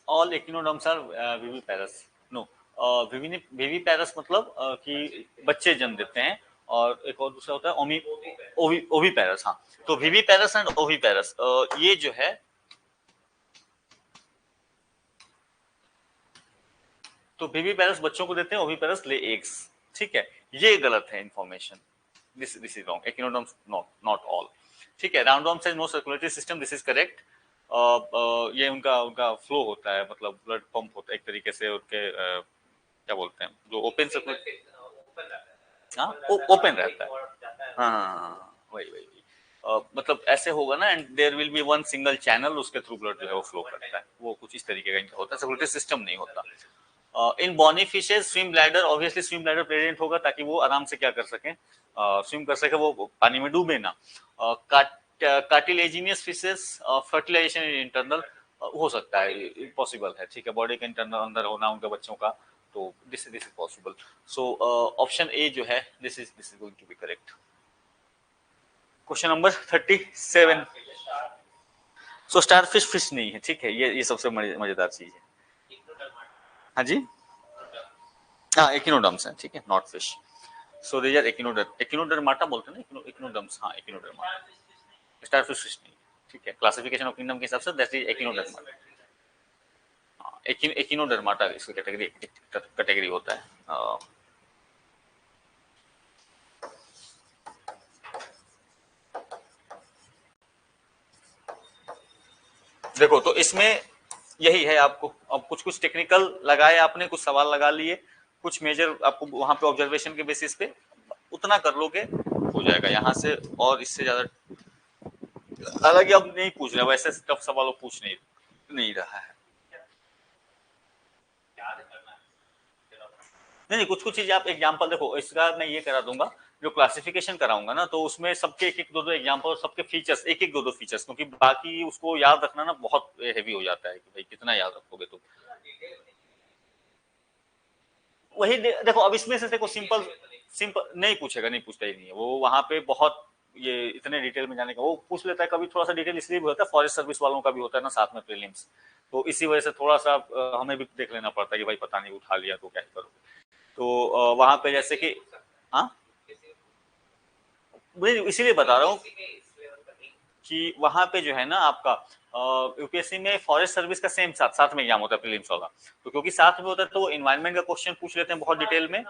all echinoderms are viviparous, no, viviparous मतलब कि बच्चे जन्म देते हैं, और एक और दूसरा होता है ओविपेरस, हाँ, तो विविपेरस एंड ओविपेरस, ये जो है तो बेबी पेरेंट्स बच्चों को देते हैं, ओवी पेरेंट्स ले एग्स, ठीक है, ये गलत है information, this is wrong, echinoderms not all, ठीक है। राउंडवॉर्म से no circulatory system, this is correct. ये उनका उनका फ्लो होता है, मतलब ब्लड पंप होता है एक तरीके से, उनके क्या बोलते हैं जो ओपन सर्कुलेटरी, हाँ ओपन रहता है, हाँ वही वही मतलब ऐसे होगा ना, and there will be one single channel, उसके थ्रू ब्लड जो है वो फ्लो करता है, वो कुछ इस तरीके का इनका होता है, सर्कुलेटरी सिस्टम नहीं होता। In bony fishes swim bladder, obviously swim bladder present होगा ताकि वो आराम से क्या कर सकें, स्विम कर सके, वो पानी में डूबे ना। कार्टिलेजिनियस फिशेस, फर्टिलाइजेशन इंटरनल हो सकता है, पॉसिबल है, ठीक है, बॉडी के इंटरनल अंदर होना उनके बच्चों का, तो this is possible. So option A जो है this is going to be correct. Question number 37। So starfish fish नहीं है, ठीक है, ये सबसे मजेदार चीज है। हाँ जी, हाँ एकिनोडर्म्स है, ठीक है, not fish. So they are Echinodermata बोलते हैं ना, एकिनोडर्म्स, हाँ एकिनोडर्माटा, स्टारफिश फिश नहीं, ठीक है, क्लासिफिकेशन ऑफ किंगडम के हिसाब से दैट इज एकिनोडर्माटा। हाँ, एकिनोडर्माटा इसकी कैटेगरी होता है। देखो तो इसमें यही है, आपको अब कुछ कुछ टेक्निकल लगाए आपने, कुछ सवाल लगा लिए, कुछ मेजर आपको वहां पे ऑब्जर्वेशन के बेसिस पे उतना कर लोगे हो जाएगा यहाँ से, और इससे ज्यादा हालांकि अब नहीं पूछ रहे, वैसे टफ सवाल पूछ नहीं रहा है। नहीं कुछ कुछ चीज आप एग्जांपल देखो, इसका मैं ये करा दूंगा, जो क्लासिफिकेशन कराऊंगा ना, तो उसमें सबके एक एक दो दो एग्जांपल, सबके फीचर्स एक एक दो दो फीचर्स, क्योंकि बाकी उसको याद रखना ना बहुत हेवी हो जाता है कि भाई कितना याद रखोगे तुम। वही देखो, अब इसमें से देखो सिंपल सिंपल नहीं पूछेगा, नहीं पूछता ही नहीं है वो, वहां पे बहुत ये इतने डिटेल में जाने का वो पूछ लेता है, कभी थोड़ा सा डिटेल इसलिए भी होता है, फॉरेस्ट सर्विस वालों का भी होता है ना साथ में प्रीलिम्स, तो इसी वजह से थोड़ा सा हमें भी देख लेना पड़ता है कि भाई पता नहीं उठा लिया तो क्या करोगे, तो वहां पे जैसे कि, हाँ इसीलिए बता रहा हूँ कि वहां पे जो है ना आपका यूपीएससी में फॉरेस्ट सर्विस का सेम साथ साथ में एग्जाम होता है प्रीलिम्स वाला, तो क्योंकि साथ में होता है तो वो इन्वायरमेंट का क्वेश्चन पूछ लेते हैं बहुत डिटेल में,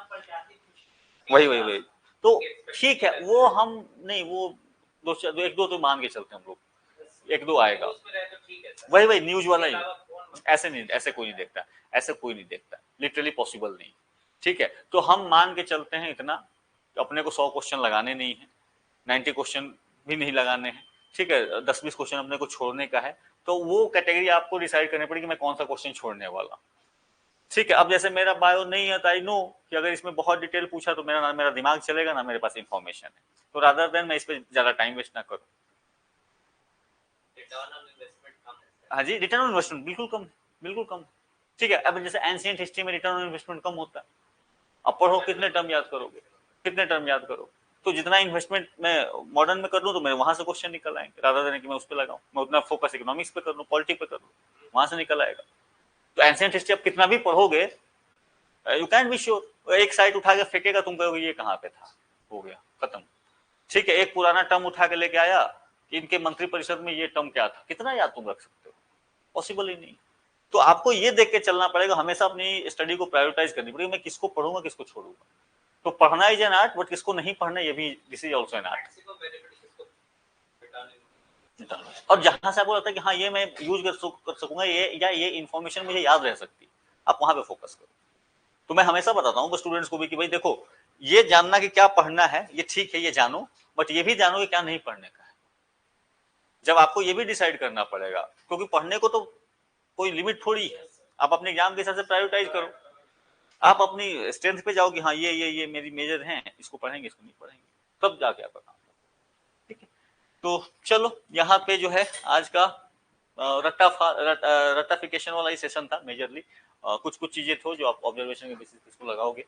वही वही वही, तो ठीक है वो हम नहीं, वो एक दो तो मान के चलते हैं हम लोग, एक दो आएगा, वही वही न्यूज वाला ही, ऐसे नहीं, ऐसे कोई नहीं देखता, ऐसे कोई नहीं देखता, लिटरली पॉसिबल नहीं, ठीक है, तो हम मान के चलते हैं इतना, अपने को 100 क्वेश्चन लगाने नहीं है, 90 क्वेश्चन भी नहीं लगाने हैं, ठीक है, 10-20 क्वेश्चन अपने को छोड़ने का है, तो वो कैटेगरी आपको डिसाइड करनी पड़ेगी मैं कौन सा क्वेश्चन छोड़ने वाला, ठीक है। अब जैसे मेरा बायो नहीं है तो आई नो कि अगर इसमें बहुत डिटेल पूछा तो मेरा दिमाग चलेगा ना, मेरे पास इंफॉर्मेशन है, तो रादर देन मैं इस पर ज्यादा टाइम वेस्ट ना करूं। हाँ जी, रिटर्न ऑन इन्वेस्टमेंट बिल्कुल कम, बिल्कुल कम, ठीक है। अब जैसे एंशिएंट हिस्ट्री में रिटर्न ऑन इन्वेस्टमेंट कम होता है, अब पढ़ो कितने टर्म याद करोगे, कितने टर्म याद करो, तो जितना इन्वेस्टमेंट मैं मॉडर्न में कर लूँ तो मेरे वहां से क्वेश्चन निकल आएंगे, रादर देन कि मैं उस पर लगाऊं, मैं उतना फोकस इकोनॉमिक्स पे कर लूँ, पॉलिटिक्स पे कर लूँ, वहां से निकल आएगा। तो एंशिएंट हिस्ट्री आप कितना भी पढ़ोगे, यू कैन बी श्योर, एक साइड उठा के फेंकेगा, तुम कहोगे ये कहाँ पे था, हो गया खत्म, ठीक है। एक पुराना टर्म उठा के लेके आया कि इनके मंत्री परिषद में ये टर्म क्या था, कितना याद तुम रख सकते हो, पॉसिबल ही नहीं। तो आपको ये देख के चलना पड़ेगा, हमेशा अपनी स्टडी को प्रायोरिटाइज करनी पड़ेगी, मैं किसको पढ़ूंगा किसको छोड़ूंगा, तो पढ़ना इज एन आर्ट, बट किसको नहीं पढ़ना ये भी, this is also an art. और जहां से आपको लगता है कि हाँ ये मैं यूज कर सकूंगा, ये या ये इन्फॉर्मेशन मुझे याद रह सकती है, आप वहां पे फोकस करो। तो मैं हमेशा बताता हूँ स्टूडेंट्स को भी कि भाई देखो, ये जानना कि क्या पढ़ना है ये ठीक है, ये जानो, बट ये भी जानो कि क्या नहीं पढ़ने का है, जब आपको ये भी डिसाइड करना पड़ेगा, क्योंकि पढ़ने को तो कोई लिमिट थोड़ी है, आप अपने एग्जाम के हिसाब से प्रायोरिटाइज करो, आप अपनी स्ट्रेंथ पे जाओ कि हाँ ये मेरी मेजर हैं, इसको पढ़ेंगे इसको नहीं पढ़ेंगे, तब जाके आपका काम, ठीक है। तो चलो यहाँ पे जो है आज का रट्टाफिकेशन वाला ही सेशन था मेजरली, कुछ कुछ चीजें थो जो आप ऑब्जर्वेशन के बेसिस पे इसको लगाओगे,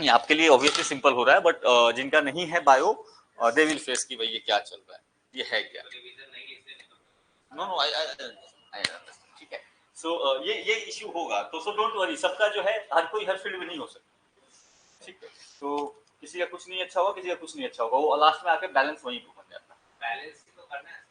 आपके लिए ऑब्वियसली सिंपल हो रहा है, बट जिनका नहीं है बायो दे विल फेस कि भाई ये क्या चल रहा है, ये है क्या, नो नो आई ठीक है। सो ये इश्यू होगा, तो सो डोंट वरी, सबका जो है हर कोई हर फील्ड में नहीं हो सकता, ठीक है, तो किसी का कुछ नहीं अच्छा होगा, किसी का कुछ नहीं अच्छा होगा, वो लास्ट में आके बैलेंस वहीं पे बन जाता है, बैलेंस तो करना है,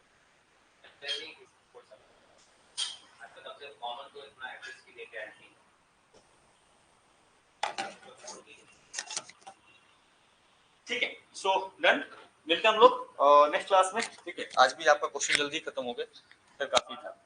ठीक है, सो डन। मिलते हैं हम लोग नेक्स्ट क्लास में। ठीक है, आज भी आपका क्वेश्चन जल्दी खत्म हो गए, फिर काफी था।